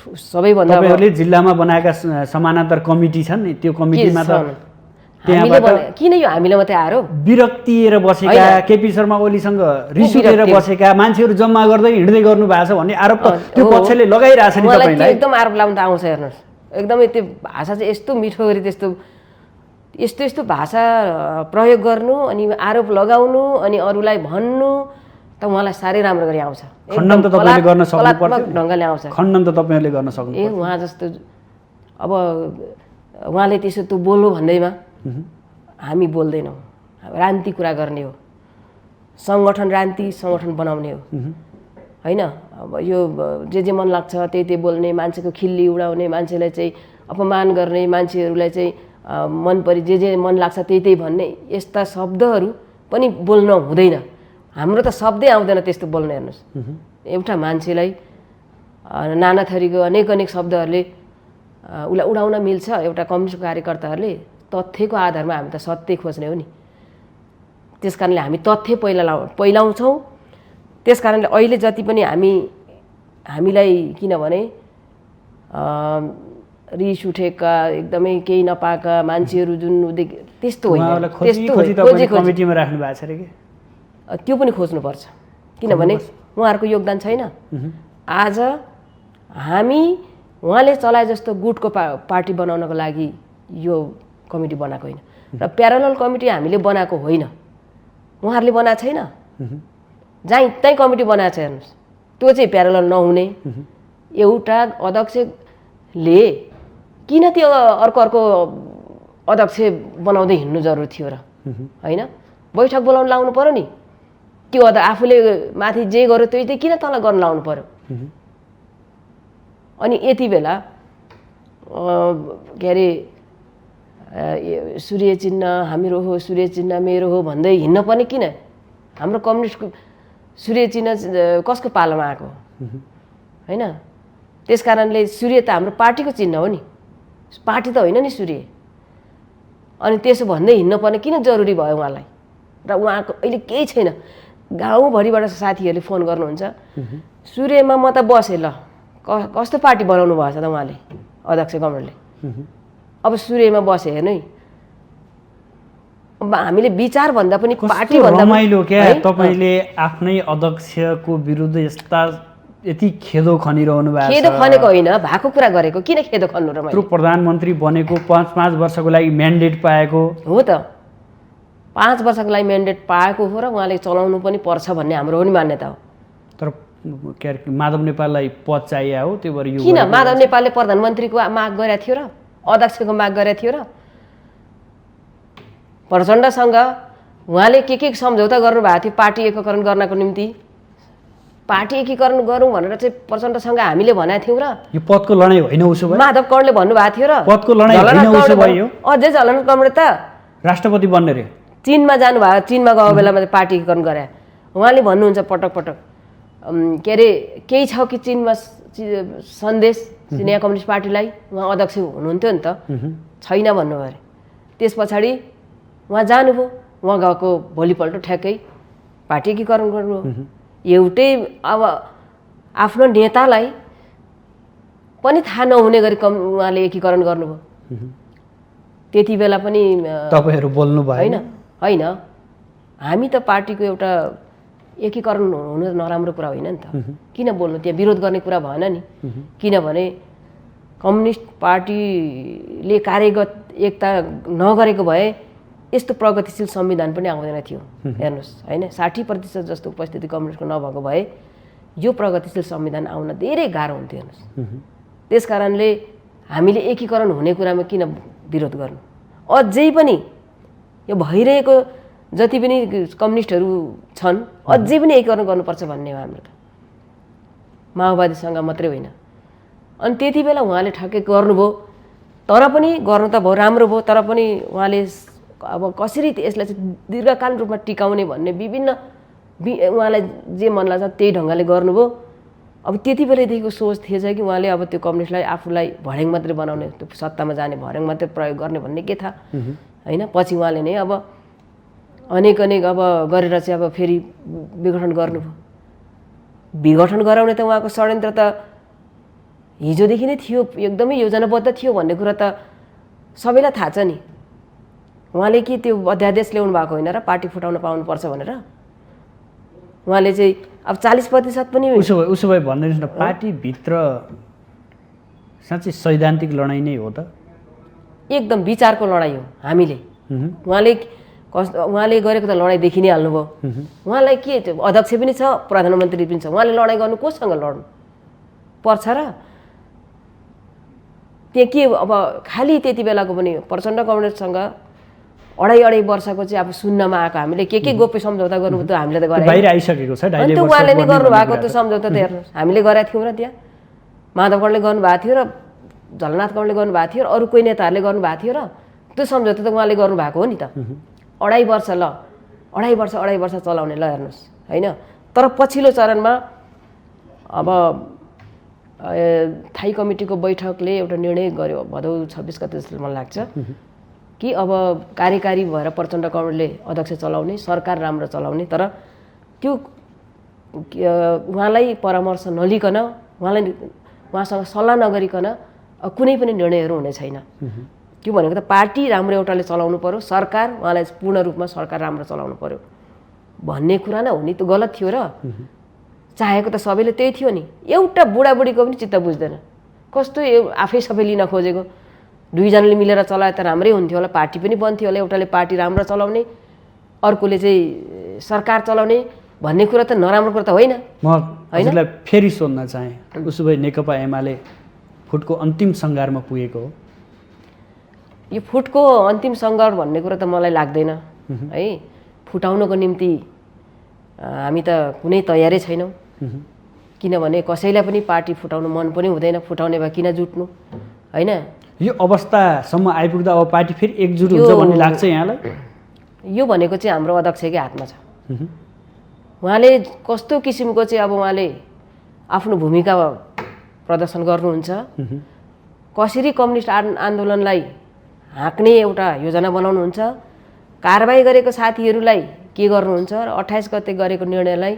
सबैभन्दा तपाईँहरूले जिल्लामा बनाएका समानान्तर कमिटी छन्, त्यो कमिटीमा त किन यो हामीलाई मात्रै आएर विरक्तिएर बसेका, केपी शर्मा ओलीसँग रिस उठेर बसेका मान्छेहरू जम्मा गर्दै हिँड्दै गर्नु भएको छ भन्ने आरोप त्यो पक्षले लगाइरहेछ नि तपाईँलाई। एकदम आरोप लाउन त आउँछ। हेर्नुहोस्, एकदमै त्यो भाषा चाहिँ यस्तो मिठो गरी यस्तो भाषा प्रयोग गर्नु अनि आरोप लगाउनु अनि अरूलाई भन्नु त उहाँलाई साह्रै राम्रो गरी आउँछ। खण्डन त तपाईँले गर्न सक्नुपर्छ, ढङ्गले आउँछ। खण्डन त तपाईँहरूले गर्न सक्नु। उहाँ जस्तो अब उहाँले त्यसो त्यो बोल्नु भन्दैमा हामी बोल्दैनौँ, राजनीति कुरा गर्ने हो, सङ्गठन राजनीति सङ्गठन बनाउने हो होइन। अब यो जे मन लाग्छ त्यही बोल्ने, मान्छेको खिल्ली उडाउने, मान्छेलाई चाहिँ अपमान गर्ने, मान्छेहरूलाई चाहिँ मन परि जे मन लाग्छ त्यही भन्ने, यस्ता शब्दहरू पनि बोल्न हुँदैन। हाम्रो त शब्दै आउँदैन त्यस्तो बोल्न। हेर्नुहोस्, एउटा मान्छेलाई नाना थरीको अनेक शब्दहरूले उसलाई उडाउन मिल्छ। एउटा कम्युनिस्ट कार्यकर्ताहरूले तथ्यको आधारमा हामी त सत्य खोज्ने हो नि। त्यस कारणले हामी तथ्य पहिलाउँछौँ। त्यस कारणले अहिले जति पनि हामीलाई किनभने रिस उठेका एकदमै केही नपाएका मान्छेहरू जुन त्यस्तो होइन, कमिटीमा राख्नु भएको छ रे के, त्यो पनि खोज्नुपर्छ। किनभने उहाँहरूको योगदान छैन। आज हामी उहाँले चलाए जस्तो गुटको पार्टी बनाउनको लागि यो कमिटी बनाएको होइन र प्यारलल कमिटी हामीले बनाएको होइन, उहाँहरूले बनाएको छैन। जहीँ त्यहीँ कमिटी बनाएको छ। हेर्नुहोस्, त्यो चाहिँ प्यारलल नहुने। एउटा अध्यक्षले किन त्यो अर्को अध्यक्ष बनाउँदै हिँड्नु जरुरी थियो र होइन? बैठक बोलाउनु लाउनु पर्यो नि। त्यो आफूले माथि जे गर्यो त्यही किन तल गर्न लाउनु पर्यो? अनि यति बेला के अरे सूर्य चिन्ह हाम्रो हो, सूर्य चिन्ह मेरो हो भन्दै हिँड्न पनि किन? हाम्रो कम्युनिस्टको सूर्य चिन्ह कसको पालोमा आएको होइन? त्यस कारणले सूर्य त हाम्रो पार्टीको चिन्ह हो नि, पार्टी त होइन नि सूर्य। अनि त्यसो भन्दै हिँड्न पर्ने किन जरुरी भयो उहाँलाई? र उहाँको अहिले केही छैन। गाउँभरिबाट साथीहरूले फोन गर्नुहुन्छ, सूर्यमा म त बसेँ, ल कस्तो पार्टी बनाउनु भएको छ त उहाँले, अध्यक्ष गवर्नरले। अब सूर्यमा बसे हेर्नु है। अब हामीले विचार भन्दा पनि पार्टी भन्दा रमाइलो क्या। तपाईँले आफ्नै अध्यक्षको विरुद्ध यस्ता यति खेदो खनिरहनु भएको छ। खेदो खनेको होइन, भएको कुरा गरेको। किन खेदो खन्नु र? मैले प्रधानमन्त्री बनेको 5 वर्षको लागि म्यान्डेट पाएको हो त, 5 वर्षको लागि म्यान्डेट पाएको हो र उहाँले चलाउनु पनि पर्छ भन्ने हाम्रो पनि मान्यता हो। तर के अरे माधव नेपाललाई पद चाहिए हो, त्यो भएर यो किन माधव नेपालले प्रधानमन्त्रीको माग गरेको थियो र अध्यक्षको माग गरेको थियो र? प्रचण्डसँग उहाँले के सम्झौता गर्नुभएको थियो पार्टी एकीकरण गर्नको निम्ति? पार्टी एकीकरण गरौँ भनेर चाहिँ प्रचण्डसँग हामीले भनेको थियौँ र? यो पदको लडाइँ होइन उसो भए? माधव कर्ण भन्नुभएको थियो र पदको लडाइँ होइन उसो भयो? अझै झलन कर्ण त राष्ट्रपति बन्ने रे, चीनमा जानुभयो। चीनमा गएको बेलामा चाहिँ पार्टी एकीकरण गरे। उहाँले भन्नुहुन्छ पटक के अरे केही छ कि चीनमा सन्देश चिनिया कम्युनिस्ट पार्टीलाई? उहाँ अध्यक्ष हुनुहुन्थ्यो नि त, छैन भन्नुभयो अरे। त्यस पछाडि उहाँ जानुभयो। उहाँ गएको भोलिपल्ट ठ्याक्कै पार्टी एकीकरण गर्नुभयो। एउटै अब आफ्नो नेतालाई पनि थाहा नहुने गरी उहाँले एकीकरण गर्नुभयो। त्यति बेला पनि तपाईँहरू बोल्नु भयो होइन? होइन, हामी त पार्टीको एउटा एकीकरण हुनु नराम्रो कुरा होइन नि त। किन बोल्नु? त्यहाँ विरोध गर्ने कुरा भएन नि। किनभने कम्युनिस्ट पार्टीले कार्यगत एकता नगरेको भए यस्तो प्रगतिशील संविधान पनि आउँदैन थियो। हेर्नुहोस् होइन, 60% जस्तो उपस्थिति कम्युनिस्टको नभएको भए यो प्रगतिशील संविधान आउन धेरै गाह्रो हुन्थ्यो। हेर्नुहोस्, त्यस कारणले हामीले एकीकरण हुने कुरामा किन विरोध गर्नु? अझै पनि यो भइरहेको जति पनि कम्युनिस्टहरू छन् अझै पनि एकीकरण गर्नुपर्छ भन्ने हो हाम्रो त, माओवादीसँग मात्रै होइन। अनि त्यति बेला उहाँले ठ्याक्कै गर्नुभयो। तर पनि गर्नु त भयो, राम्रो भयो। तर पनि उहाँले अब कसरी यसलाई चाहिँ दीर्घकालीन रूपमा टिकाउने भन्ने विभिन्न उहाँलाई जे मन लाग्छ त्यही ढङ्गले गर्नुभयो। अब त्यति बेलादेखिको सोच थिएछ कि उहाँले अब त्यो कम्युनिस्टलाई आफूलाई भर्याङ मात्रै बनाउने, त्यो सत्तामा जाने भर्याङ मात्रै प्रयोग गर्ने भन्ने के थाहा होइन। पछि उहाँले नै अब अनेक अब गरेर चाहिँ अब फेरि विघटन गर्नुभयो। विघटन गराउने त उहाँको षड्यन्त्र त हिजोदेखि नै थियो, एकदमै योजनाबद्ध थियो भन्ने कुरा त सबैलाई थाहा छ नि। उहाँले के त्यो अध्यादेश ल्याउनु भएको होइन र पार्टी फुटाउन पाउनुपर्छ भनेर? उहाँले चाहिँ अब 40% पनि उसो भए भनिदिनुहोस् न, पार्टीभित्र साँच्चै सैद्धान्तिक लडाइँ नै हो त? एकदम विचारको लडाइँ हो। हामीले उहाँले गरेको त लडाइँ देखि नै हाल्नुभयो। उहाँलाई के अध्यक्ष पनि छ, प्रधानमन्त्री पनि छ, उहाँले लडाइँ गर्नु कोसँग लड्नु पर्छ र? त्यहाँ के अब खालि त्यति बेलाको पनि प्रचण्ड कम्युनिस्टसँग अढाई वर्षको चाहिँ अब सुन्नमा आएको हामीले के गोप्य सम्झौता गर्नु त्यो हामीले त गरे बाहिर आइसकेको छ अनि त्यो उहाँले नै गर्नुभएको त्यो सम्झौता त हेर्नुहोस् हामीले गरेका थियौँ र त्यहाँ माधव गणले गर्नुभएको थियो र झलनाथ गणले गर्नुभएको थियो र अरू कोही नेताहरूले गर्नुभएको थियो र त्यो सम्झौता त उहाँले गर्नुभएको हो नि त अढाई वर्ष चलाउने ल हेर्नुहोस् होइन तर पछिल्लो चरणमा अब थाई कमिटीको बैठकले एउटा निर्णय गर्यो भदौ 26 गते जस्तो मलाई लाग्छ कि अब कार्यकारी भएर प्रचण्ड कमरेडले अध्यक्ष चलाउने सरकार राम्रो चलाउने तर त्यो उहाँलाई परामर्श नलिकन उहाँसँग सल्लाह नगरिकन कुनै पनि निर्णयहरू हुने छैन त्यो भनेको त पार्टी राम्रो एउटाले चलाउनु पर्यो सरकार उहाँलाई पूर्ण रूपमा सरकार राम्रो चलाउनु पर्यो भन्ने कुरा न हुने त गलत थियो र चाहेको त सबैले त्यही थियो नि एउटा बुढाबुढीको पनि चित्त बुझ्दैन कस्तो आफै सबै लिन खोजेको दुईजनाले मिलेर चलाए त राम्रै हुन्थ्यो होला पार्टी पनि बन्थ्यो होला एउटाले पार्टी राम्रो चलाउने अर्कोले चाहिँ सरकार चलाउने भन्ने कुरा त नराम्रो कुरा त होइन म हजुरलाई फेरि सोध्न चाहे उसो भए नेकपा एमाले फुटको अन्तिम सङ्घारमा पुगेको हो यो फुटको अन्तिम सङ्घार भन्ने कुरा त मलाई लाग्दैन है फुटाउनको निम्ति हामी त कुनै तयारै छैनौँ किनभने कसैलाई पनि पार्टी फुटाउनु मन पनि हुँदैन फुटाउने भए किन जुट्नु होइन यो अवस्थासम्म आइपुग्दा अब पार्टी फेरि एकजुट हुन्छ भन्ने लाग्छ यहाँलाई यो भनेको चाहिँ हाम्रो अध्यक्षकै हातमा छ उहाँले कस्तो किसिमको चाहिँ अब उहाँले आफ्नो भूमिका प्रदर्शन गर्नुहुन्छ कसरी कम्युनिस्ट आन्दोलनलाई हाँक्ने एउटा योजना बनाउनुहुन्छ कारबाही गरेको साथीहरूलाई के गर्नुहुन्छ र 28 गते गरेको निर्णयलाई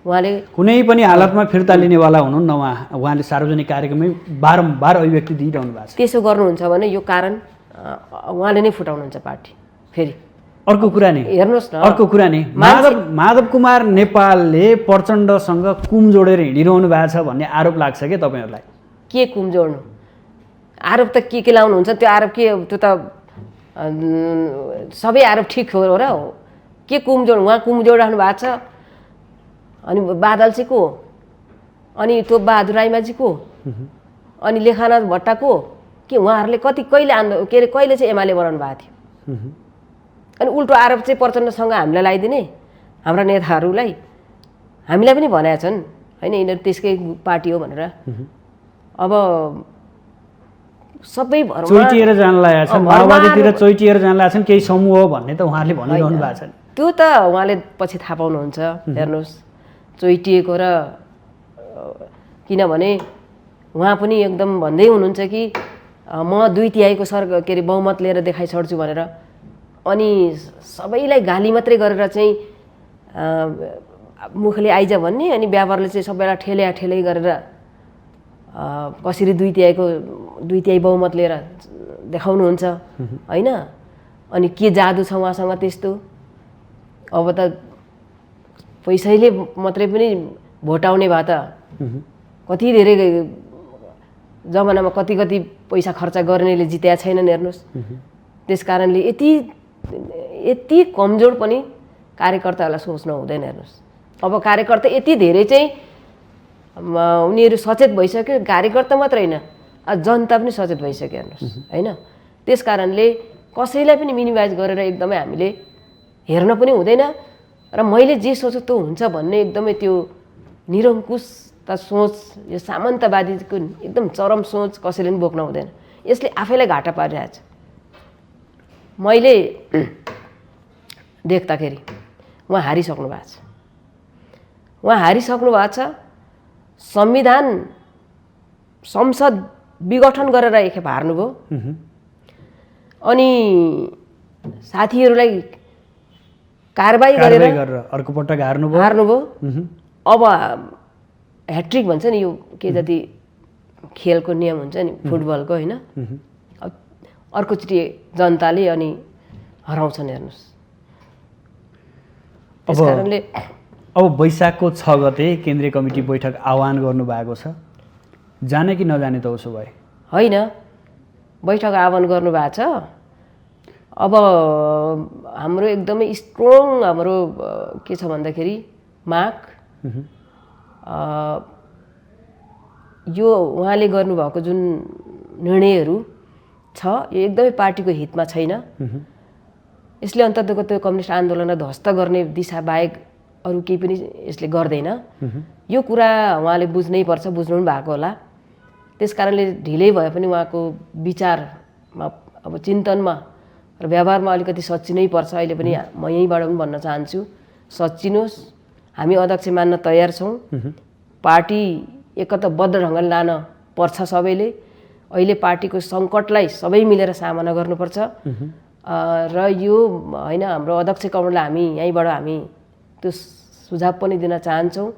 उहाँले कुनै पनि हालतमा फिर्ता लिनेवाला हुनुहुन्न उहाँले सार्वजनिक कार्यक्रममै बारम्बार अभिव्यक्ति दिइरहनु भएको छ त्यसो गर्नुहुन्छ भने यो कारण उहाँले नै फुटाउनुहुन्छ पार्टी फेरि अर्को कुरा नि हेर्नुहोस् न अर्को कुरा नि माधव कुमार नेपालले प्रचण्डसँग कुम जोडेर हिँडिरहनु भएको छ भन्ने आरोप लाग्छ के तपाईँहरूलाई के कुम जोड्नु आरोप त के लाउनुहुन्छ त्यो आरोप के त्यो त सबै आरोप ठिक हो र के कुम जोड उहाँ कुम जोडिराख्नु भएको छ अनि बादल चाहिँ को अनि त्यो बहादुर राईमाझी को अनि लेखानाथ भट्टा को के उहाँहरूले कहिले चाहिँ एमाले बनाउनु भएको थियो अनि उल्टो आरोप चाहिँ प्रचण्डसँग हामीलाई लगाइदिने हाम्रा नेताहरूलाई हामीलाई पनि भनेका छन् होइन यिनीहरू त्यसकै पार्टी हो भनेर अब सबै चोइटिएर जान लागेका छन् माओवादीतिर चोइटिएर जान लागेका छन् केही समूह हो भन्ने त उहाँहरूले भनिरहनु भएको छ त्यो त उहाँले पछि थाहा पाउनुहुन्छ हेर्नुहोस् चोइटिएको र किनभने उहाँ पनि एकदम भन्दै हुनुहुन्छ कि म 2/3 के अरे बहुमत लिएर देखाइ छोड्छु भनेर अनि सबैलाई गाली मात्रै गरेर चाहिँ मुखले आइज भन्ने अनि व्यापारले चाहिँ सबैलाई ठेलै गरेर कसरी 2/3 बहुमत लिएर देखाउनुहुन्छ होइन अनि के जादु छ उहाँसँग त्यस्तो अब त पैसैले मात्रै पनि भोट आउने भए त कति धेरै जमानामा कति पैसा खर्च गर्नेले जितेका छैनन् हेर्नुहोस् त्यस कारणले यति कमजोर पनि कार्यकर्ताहरूलाई सोच्नु हुँदैन हेर्नुहोस् अब कार्यकर्ता यति धेरै चाहिँ उनीहरू सचेत भइसक्यो कार्यकर्ता मात्र होइन जनता पनि सचेत भइसक्यो हेर्नुहोस् होइन त्यस कारणले कसैलाई पनि मिनिमाइज गरेर एकदमै हामीले हेर्न पनि हुँदैन र मैले जे सोच्छु त्यो हुन्छ भन्ने एकदमै त्यो निरङ्कुशता सोच यो सामन्तवादीको एकदम चरम सोच कसैले पनि बोक्न हुँदैन यसले आफैलाई घाटा पारिरहेछ मैले देख्दाखेरि उहाँ हारिसक्नु भएको छ संसद विघटन गरेर एकखेप हार्नुभयो अनि साथीहरूलाई कारबाही गरेर अर्को पटक हार्नुभयो अब ह्याट्रिक भन्छ नि यो के जति खेलको नियम हुन्छ नि फुटबलको होइन अर्कोचोटि जनताले अनि हराउँछन् हेर्नुहोस् त्यस कारणले अब वैशाखको 6 गते केन्द्रीय कमिटी बैठक आह्वान गर्नुभएको छ जाने कि नजाने त उसो भए होइन बैठक आह्वान गर्नुभएको छ अब हाम्रो एकदमै स्ट्रङ हाम्रो के छ भन्दाखेरि माग यो उहाँले गर्नुभएको जुन निर्णयहरू छ यो एकदमै पार्टीको हितमा छैन यसले अन्ततको त्यो कम्युनिस्ट आन्दोलनलाई ध्वस्त गर्ने दिशा बाहेक अरू केही पनि यसले गर्दैन। यो कुरा उहाँले बुझ्नै पर्छ, बुझ्नु पनि भएको होला। त्यस कारणले ढिलै भए पनि उहाँको विचारमा अब चिन्तनमा र व्यवहारमा अलिकति सच्चिनै पर्छ। अहिले पनि म यहीँबाट पनि भन्न चाहन्छु, सच्चिनुहोस्। हामी अध्यक्ष मान्न तयार छौँ। पार्टी एकताबद्ध ढङ्गले लान पर्छ सबैले। अहिले पार्टीको सङ्कटलाई सबै मिलेर सामना गर्नुपर्छ र यो होइन हाम्रो अध्यक्ष कमललाई हामी यहीँबाट हामी त्यो सुझाव पनि दिन चाहन्छौँ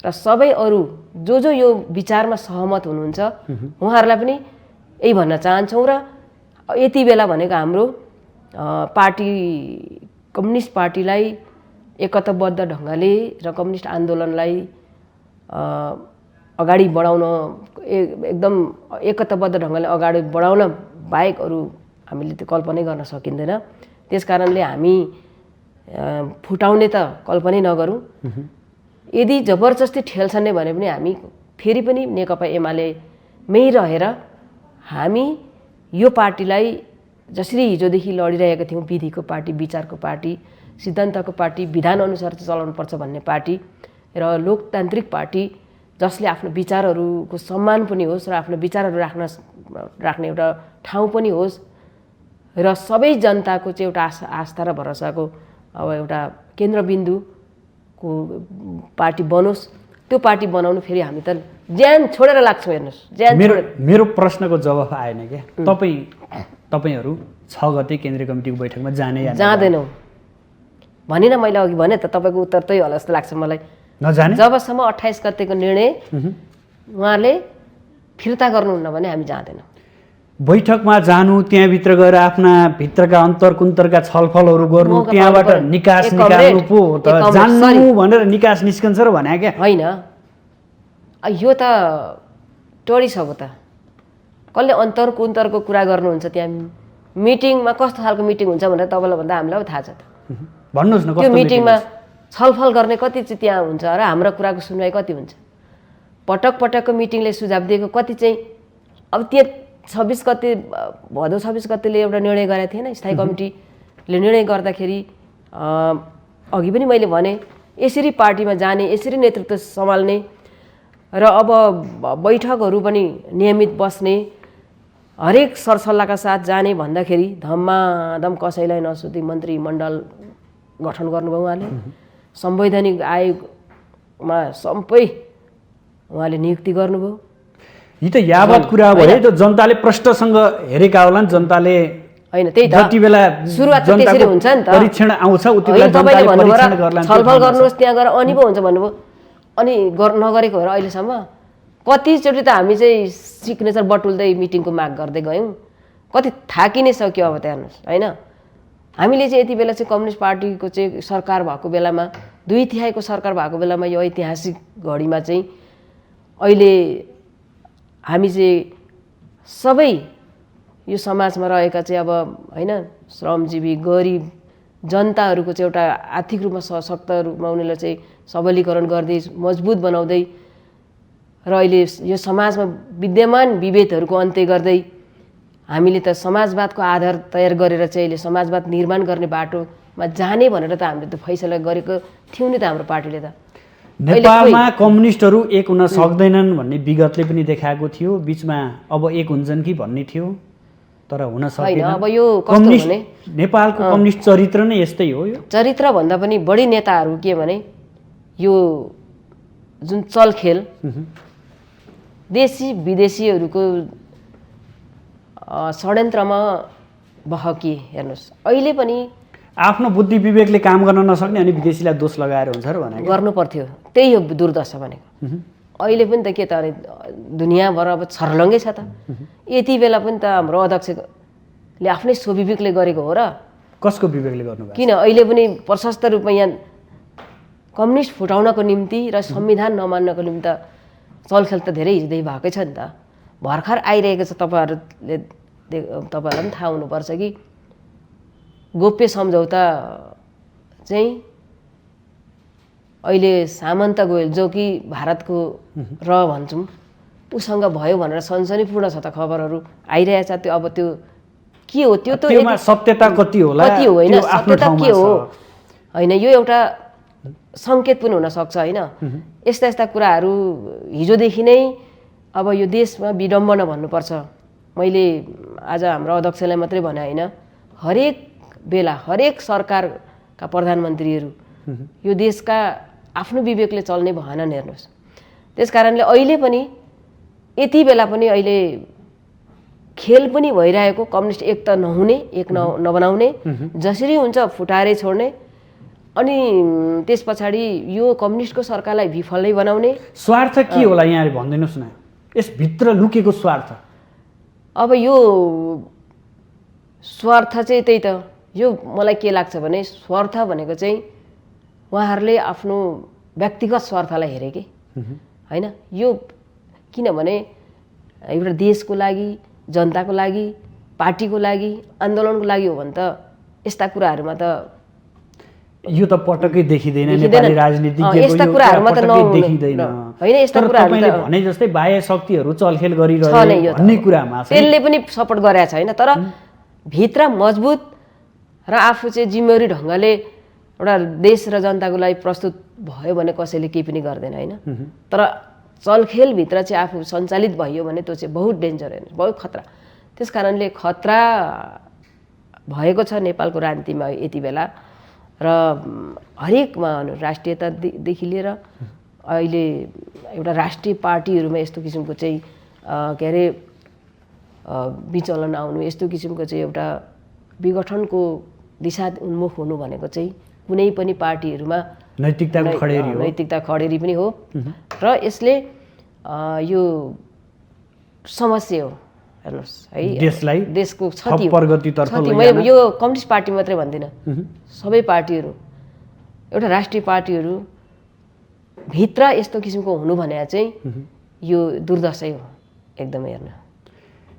र सबै अरू जो यो विचारमा सहमत हुनुहुन्छ उहाँहरूलाई पनि यही भन्न चाहन्छौँ। र यति बेला भनेको हाम्रो पार्टी कम्युनिस्ट पार्टीलाई एकताबद्ध ढङ्गले र कम्युनिस्ट आन्दोलनलाई अगाडि बढाउन एकदम एकताबद्ध ढङ्गले अगाडि बढाउन बाहेक अरू हामीले त्यो कल्पनै गर्न सकिँदैन। त्यस कारणले हामी फुटाउने त कल्पनै नगरौँ। यदि जबरजस्ती ठेल्छन् नै भने पनि हामी फेरि पनि नेकपा एमालेमै रहेर हामी यो पार्टीलाई जसरी हिजोदेखि लडिरहेका थियौँ, विधिको पार्टी, विचारको पार्टी, सिद्धान्तको पार्टी, विधानअनुसार चलाउनुपर्छ भन्ने पार्टी र लोकतान्त्रिक पार्टी जसले आफ्नो विचारहरूको सम्मान पनि होस् र आफ्नो विचारहरू राख्ने एउटा ठाउँ पनि होस् र सबै जनताको चाहिँ एउटा आस्था र भरोसाको अब एउटा केन्द्रबिन्दुको पार्टी बनोस्। त्यो पार्टी बनाउनु फेरि हामी त ज्यान छोडेर लाग्छौँ। हेर्नुहोस्, ज्यान मेरो प्रश्नको जवाफ आएन क्या। तपाईँहरू 6 गते केन्द्रीय कमिटीको बैठकमा जाँदैनौँ भनिनँ मैले अघि भने त। तपाईँको उत्तर त्यही होला जस्तो लाग्छ मलाई। नजाने जबसम्म 28 गतेको निर्णय उहाँले फिर्ता गर्नुहुन्न भने हामी जाँदैनौँ। बैठकमा जानु, त्यहाँभित्र गएर आफ्ना भित्रका अन्तरकुन्तरका छलफलहरू गर्नु, त्यहाँबाट निकास निकाल्नु पो त जान्नु भनेर निकास निस्कन्छ र भने क्या होइन। यो त टोडिसक्यो त। कसले अन्तरकुन्तरको कुरा गर्नुहुन्छ त्यहाँ मिटिङमा? कस्तो खालको मिटिङ हुन्छ भनेर तपाईँलाई भन्दा हामीलाई थाहा छ त। भन्नुहोस् न, त्यो मिटिङमा छलफल गर्ने कति चाहिँ त्यहाँ हुन्छ र हाम्रो कुराको सुनवाई कति हुन्छ? पटक पटकको मिटिङले सुझाव दिएको कति चाहिँ अब त्यो 26 गते भदौ 26 गतेले एउटा निर्णय गरेको थिएन स्थायी कमिटीले निर्णय गर्दाखेरि अघि पनि मैले भने यसरी पार्टीमा जाने, यसरी नेतृत्व सम्हाल्ने र अब बैठकहरू पनि नियमित बस्ने, हरेक सरसल्लाहका साथ जाने भन्दाखेरि धम्माधम कसैलाई नसुधी मन्त्रीमण्डल गठन गर्नुभयो उहाँले। संवैधानिक आयोगमा सबै उहाँले नियुक्ति गर्नुभयो। यी त यावत कुरा भयो त जनताले प्रश्नसँग हेरेका होला नि। जनताले होइन त्यही त जति बेला सुरुवात त त्यसरी हुन्छ नि त। परीक्षण आउँछ उति बेला जनताले परीक्षण गर्ला। छलफल गर्नुहोस् त्यहाँ गएर अनि पो हुन्छ भन्नुभयो। अनि नगरेको भएर अहिलेसम्म कतिचोटि त हामी चाहिँ सिग्नेचर बटुल्दै मिटिङको माग गर्दै गयौँ। कति थाकिनै सक्यो अब त्यहाँ हेर्नुहोस् होइन। हामीले चाहिँ यति बेला चाहिँ कम्युनिस्ट पार्टीको चाहिँ सरकार भएको बेलामा, 2/3 सरकार भएको बेलामा यो ऐतिहासिक घडीमा चाहिँ अहिले हामी चाहिँ सबै यो समाजमा रहेका चाहिँ अब होइन श्रमजीवी, गरिब जनताहरूको चाहिँ एउटा आर्थिक रूपमा सशक्त रूपमा उनीहरूलाई चाहिँ सबलीकरण गर्दै मजबुत बनाउँदै र अहिले यो समाजमा विद्यमान विभेदहरूको अन्त्य गर्दै हामीले त समाजवादको आधार तयार गरेर चाहिँ अहिले समाजवाद निर्माण गर्ने बाटोमा जाने भनेर त हामीले त फैसला गरेको थियौँ नि त हाम्रो पार्टीले त। नेपालमा कम्युनिस्टहरू एक हुन सक्दैनन् भन्ने विगतले पनि देखाएको थियो। बिचमा अब एक हुन्छन् कि भन्ने थियो, तर हुन सकेन। अब यो कस्तो भने नेपालको कम्युनिस्ट चरित्र नै यस्तै हो। यो चरित्र भन्दा पनि बढी नेताहरू के भने यो जुन चलखेल देशी विदेशीहरूको षड्यन्त्रमा बहकिए। हेर्नुहोस् अहिले पनि आफ्नो बुद्धि विवेकले काम गर्न नसक्ने अनि विदेशीलाई दोष लगाएर हुन्छ र भने गर्नु पर्थ्यो। त्यही हो दुर्दशा भनेको। अहिले पनि त के त अरे दुनियाँभर अब छर्लङ्गै छ त। यति बेला पनि त हाम्रो अध्यक्षले आफ्नै स्वविवेकले गरेको हो र। कसको विवेकले गर्नुभयो? किन अहिले पनि प्रशस्त रूपमा यहाँ कम्युनिस्ट फुटाउनको निम्ति र संविधान नमान्नको निम्ति चलखेल त धेरै हिजोदेखि भएकै छ नि त। भर्खर आइरहेको छ। तपाईँहरूलाई पनि थाहा हुनुपर्छ कि गोप्य सम्झौता चाहिँ अहिले सामन्त गोयल जो कि भारतको भन्छौँ उसँग भयो भनेर सनसनीपूर्ण छ त खबरहरू आइरहेछ। त्यो अब त्यो के हो त्यो त त्योमा सत्यता कति होला कति हो होइन त्यो आफ्नो सत्यता ठाउँमा के हो छ। होइन यो एउटा सङ्केत पनि हुनसक्छ होइन यस्ता यस्ता कुराहरू हिजोदेखि नै अब यो देशमा विडम्बना भन्नुपर्छ। मैले आज हाम्रो अध्यक्षलाई मात्रै भने होइन हरेक बेला हरेक सरकारका प्रधानमन्त्रीहरू यो देशका आफ्नो विवेकले चल्ने भएनन् हेर्नुहोस्। त्यस कारणले अहिले पनि यति बेला पनि अहिले खेल पनि भइरहेको कम्युनिस्ट एक त नहुने एक नबनाउने जसरी हुन्छ फुटाएरै छोड्ने अनि त्यस पछाडि यो कम्युनिस्टको सरकारलाई विफलै बनाउने। स्वार्थ के होला यहाँले भनिदिनुहोस् न, यसभित्र लुकेको स्वार्थ? अब यो स्वार्थ चाहिँ त्यही त, यो मलाई के लाग्छ भने स्वार्थ भनेको चाहिँ उहाँहरूले आफ्नो व्यक्तिगत स्वार्थलाई हेरे कि होइन। यो किनभने एउटा देशको लागि जनताको लागि पार्टीको लागि आन्दोलनको लागि हो भने त यस्ता कुराहरूमा त यो त पटक्कै देखिँदैन नेपाली राजनीतिज्ञको यस्ता कुराहरूमा त देखिँदैन होइन। यस्ता कुराहरू तपाईँले भने जस्तै बाह्य शक्तिहरू चलखेल गरिरहे भन्ने कुरामा त्यसले पनि सपोर्ट गरेको छ होइन। तर भित्र मजबुत र आफू चाहिँ जिम्मेवारी ढङ्गले एउटा देश र जनताको लागि प्रस्तुत भयो भने कसैले केही पनि गर्दैन होइन। तर चलखेलभित्र चाहिँ आफू सञ्चालित भयो भने त्यो चाहिँ बहुत डेन्जर होइन, बहुत खतरा। त्यस कारणले खतरा भएको छ नेपालको राजनीतिमा यति बेला र हरेकमा राष्ट्रियतादेखि लिएर अहिले एउटा राष्ट्रिय पार्टीहरूमा यस्तो किसिमको चाहिँ के अरे विचलन आउनु, यस्तो किसिमको चाहिँ एउटा विघटनको दिशा उन्मुख हुनु भनेको चाहिँ कुनै पनि पार्टीहरूमा नैतिकता खडेरी पनि हो र यसले यो समस्या हो हेर्नुहोस् है। देशको क्षति हो। म यो कम्युनिस्ट पार्टी मात्रै भन्दिनँ, सबै पार्टीहरू एउटा राष्ट्रिय पार्टीहरू भित्र यस्तो किसिमको हुनु भने चाहिँ यो दुर्दशै हो एकदमै। हेर्नु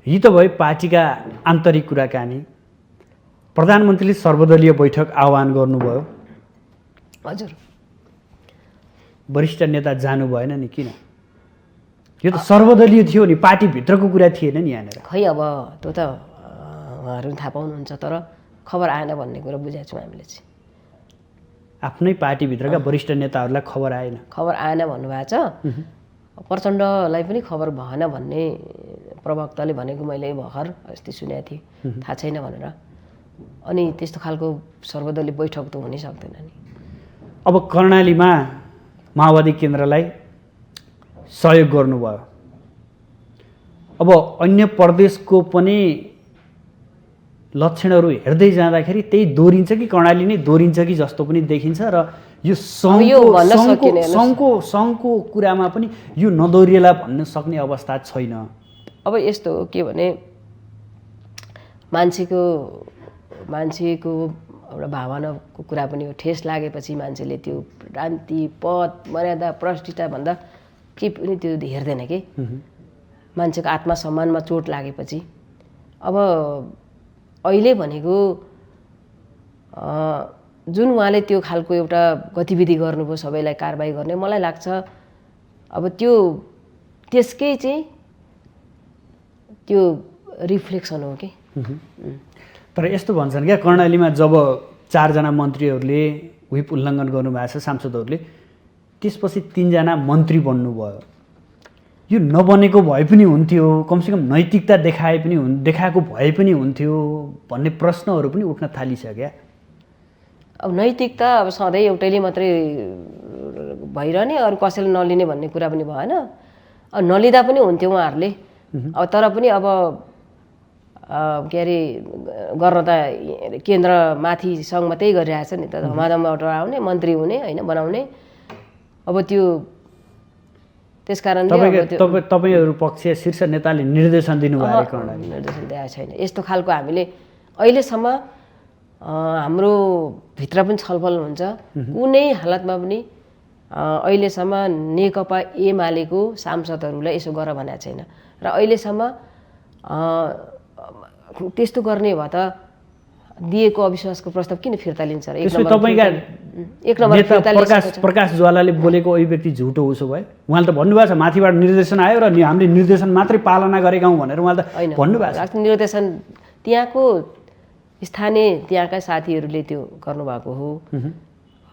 यी त भयो पार्टीका आन्तरिक कुराकानी। प्रधानमन्त्रीले सर्वदलीय बैठक आह्वान गर्नुभयो, हजुर वरिष्ठ नेता जानु भएन नि किन? यो त सर्वदलीय थियो नि, पार्टीभित्रको कुरा थिएन नि यहाँनिर। खै अब त्यो त उहाँहरू थाहा पाउनुहुन्छ, तर खबर आएन भन्ने कुरा बुझाएको छौँ हामीले चाहिँ। आफ्नै पार्टीभित्रका वरिष्ठ नेताहरूलाई खबर आएन भन्नुभएको छ। प्रचण्डलाई पनि खबर भएन भन्ने प्रवक्ताले भनेको मैले भर्खर अस्ति सुनेको थिएँ, थाहा छैन भनेर। अनि त्यस्तो खालको सर्वदलीय बैठक त हुनै सक्दैन नि। अब कर्णालीमा माओवादी केन्द्रलाई सहयोग गर्नुभयो, अब अन्य प्रदेशको पनि लक्षणहरू हेर्दै जाँदाखेरि त्यही दोहोरिन्छ कि कर्णाली नै दोहोरिन्छ कि जस्तो पनि देखिन्छ। र यो सङ्घको कुरामा पनि यो नदोहोरिएला भन्न सक्ने अवस्था छैन। अब यस्तो हो के भने मान्छेको एउटा भावनाको कुरा पनि हो। ठेस लागेपछि मान्छेले त्यो रान्ति पद मर्यादा प्रतिष्ठा भन्दा के पनि त्यो हेर्दैन कि। मान्छेको आत्मसम्मानमा चोट लागेपछि अब अहिले भनेको जुन उहाँले त्यो खालको एउटा गतिविधि गर्नुभयो सबैलाई कारबाही गर्ने, मलाई लाग्छ अब त्यसकै चाहिँ त्यो रिफ्लेक्सन हो कि। तर यस्तो भन्छन् क्या कर्णालीमा जब 4 जना मन्त्रीहरूले व्हिप उल्लङ्घन गर्नुभएको छ सांसदहरूले, त्यसपछि 3 जना मन्त्री बन्नुभयो। यो नबनेको भए पनि हुन्थ्यो, कमसेकम नैतिकता देखाएको भए पनि हुन्थ्यो भन्ने प्रश्नहरू पनि उठ्न थालिसक्यो। अब नैतिकता अब सधैँ एउटैले मात्रै भइरहने, अरू कसैले नलिने भन्ने कुरा पनि भएन। अब नलिँदा पनि हुन्थ्यो उहाँहरूले। अब तर पनि अब के अरे गर्न त केन्द्रमाथि सङ्घमा त्यही गरिरहेछ नि त, धमाधमबाट आउने मन्त्री हुने होइन बनाउने। अब त्यो त्यस कारणले तपाईँहरू पक्ष शीर्ष नेताले निर्देशन दिनुभयो? निर्देशन दिएको छैन। यस्तो खालको हामीले अहिलेसम्म हाम्रो भित्र पनि छलफल हुन्छ, कुनै हालतमा पनि अहिलेसम्म नेकपा एमालेको सांसदहरूलाई यसो गर भनेको छैन। र अहिलेसम्म त्यस्तो गर्ने भए त दिएको अविश्वासको प्रस्ताव किन फिर्ता लिन्छ र? प्रकाश ज्वालाले बोलेको अभिव्यक्ति झुटो उसो भए? उहाँले त भन्नुभएको छ माथिबाट निर्देशन आयो र हामीले निर्देशन मात्रै पालना गरेका हौँ भनेर उहाँले त भन्नुभएको छ। निर्देशन त्यहाँको स्थानीय त्यहाँका साथीहरूले त्यो गर्नुभएको हो।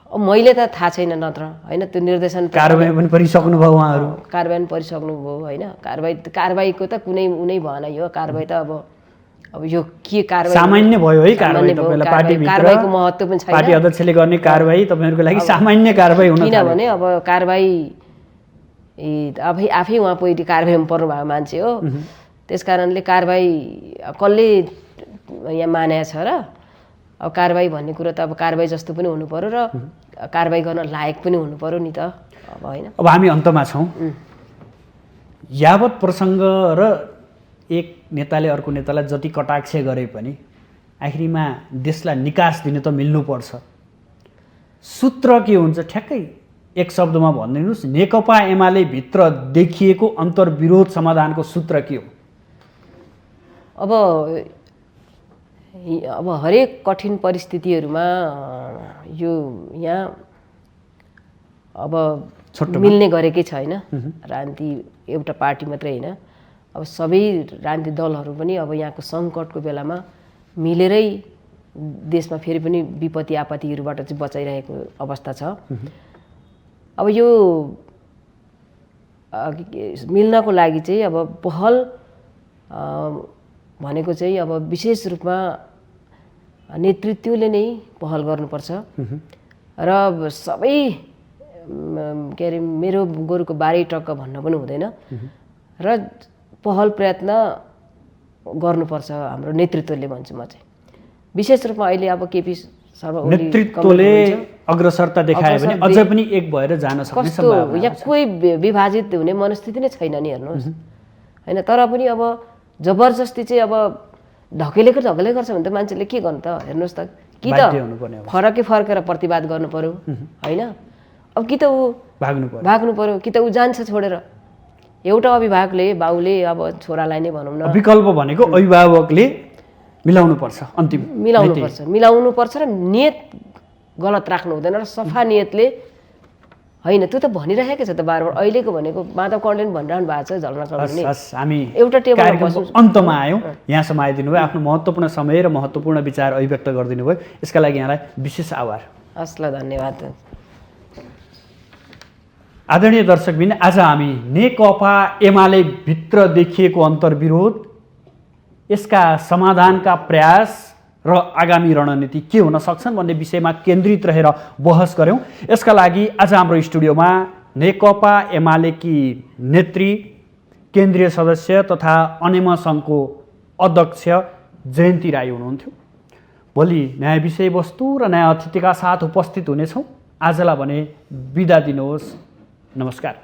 अब मैले त थाहा छैन नत्र होइन, त्यो निर्देशन कारबाही पनि परिसक्नु भयो उहाँहरू, कारबाही पनि परिसक्नु भयो होइन। कारबाहीको त कुनै उनै भएन यो कारबाही त अब यो के कारबाही सामान्य भयो है कारबाही तपाईलाई पार्टीभित्र कारबाहीको महत्त्व पनि छैन। पार्टी अध्यक्षले गर्ने कारबाही तपाईँहरूको लागि सामान्य कारबाही हुन थाल्यो। किनभने अब कारबाही आफै उहाँ पहिलो कारबाहीमा पर्नुभएको मान्छे हो, त्यस कारणले कारबाही कसले यहाँ मानेको छ र? अब कारबाही भन्ने कुरो त अब कारबाही जस्तो पनि हुनु पर्यो र कारबाही गर्न लायक पनि हुनु पर्यो नि त अब होइन। अब हामी अन्तमा छौँ। यावत प्रसङ्ग र एक नेताले अर्को नेतालाई जति कटाक्ष गरे पनि आखिरीमा देशलाई निकास दिने त मिल्नुपर्छ। सूत्र के हुन्छ ठ्याक्कै एक शब्दमा भनिदिनुहोस्, नेकपा एमाले भित्र देखिएको अन्तर्विरोध समाधानको सूत्र के हो? अब हरेक कठिन परिस्थितिहरूमा यो यहाँ अब मिल्ने गरेकै छैन। राजनीति एउटा पार्टी मात्रै होइन, अब सबै राजनीतिक दलहरू पनि अब यहाँको सङ्कटको बेलामा मिलेरै देशमा फेरि पनि विपत्ति आपत्तिहरूबाट चाहिँ बचाइरहेको अवस्था छ। अब यो मिल्नको लागि चाहिँ अब पहल भनेको चाहिँ अब विशेष रूपमा नेतृत्वले नै पहल गर्नुपर्छ र सबै के अरे मेरो गोरुको बारै टक्क भन्न पनि हुँदैन र पहल प्रयत्न गर्नुपर्छ हाम्रो नेतृत्वले भन्छु म चाहिँ। विशेष रूपमा अहिले अब केपी शर्मा ओली नेतृत्वले अग्रसरता देखायो भने अझ पनि एक भएर जान सक्ने सम्भावना छ। यहाँ कोही विभाजित हुने मनस्थिति नै छैन नि हेर्नुहोस् होइन। तर पनि अब जबरजस्ती चाहिँ अब ढकेले गर्छ भने त मान्छेले के गर्नु त? हेर्नुहोस् त, कि त फरकै फर्केर प्रतिवाद गर्नु पर्यो होइन, अब कि त ऊ भाग्नु पर्यो कि त ऊ जान्छ छोडेर। एउटा अभिभावकले बाउले अब छोरालाई नै भनौँ न, विकल्प भनेको अभिभावकले मिलाउनुपर्छ, अन्तिम मिलाउनुपर्छ र नियत गलत राख्नु हुँदैन र सफा नियतले होइन। त्यो त भनिरहेकै छ त बारबार। अहिलेको भनेको माधव कन्टेन्ट भनिरहनु भएको छ झलना कन्टेन्ट। हामी एउटा टेबलमा अन्तमा आयौँ, यहाँसम्म आइदिनु भयो, आफ्नो महत्त्वपूर्ण समय र महत्त्वपूर्ण विचार अभिव्यक्त गरिदिनु भयो, यसका लागि यहाँलाई विशेष आभार। हस् ल, धन्यवाद। आदरणीय दर्शकबिन, आज हामी नेकपा एमाले भित्र देखिएको अन्तर्विरोध, यसका समाधानका प्रयास र आगामी रणनीति के हुन सक्छन् भन्ने विषयमा केन्द्रित रहेर बहस गऱ्यौँ। यसका लागि आज हाम्रो स्टुडियोमा नेकपा एमालेकी नेत्री, केन्द्रीय सदस्य तथा अनेम सङ्घको अध्यक्ष जयन्ती राई हुनुहुन्थ्यो। भोलि नयाँ विषयवस्तु र नयाँ अतिथिका साथ उपस्थित हुनेछौँ। आजलाई भने बिदा दिनुहोस्। नमस्कार।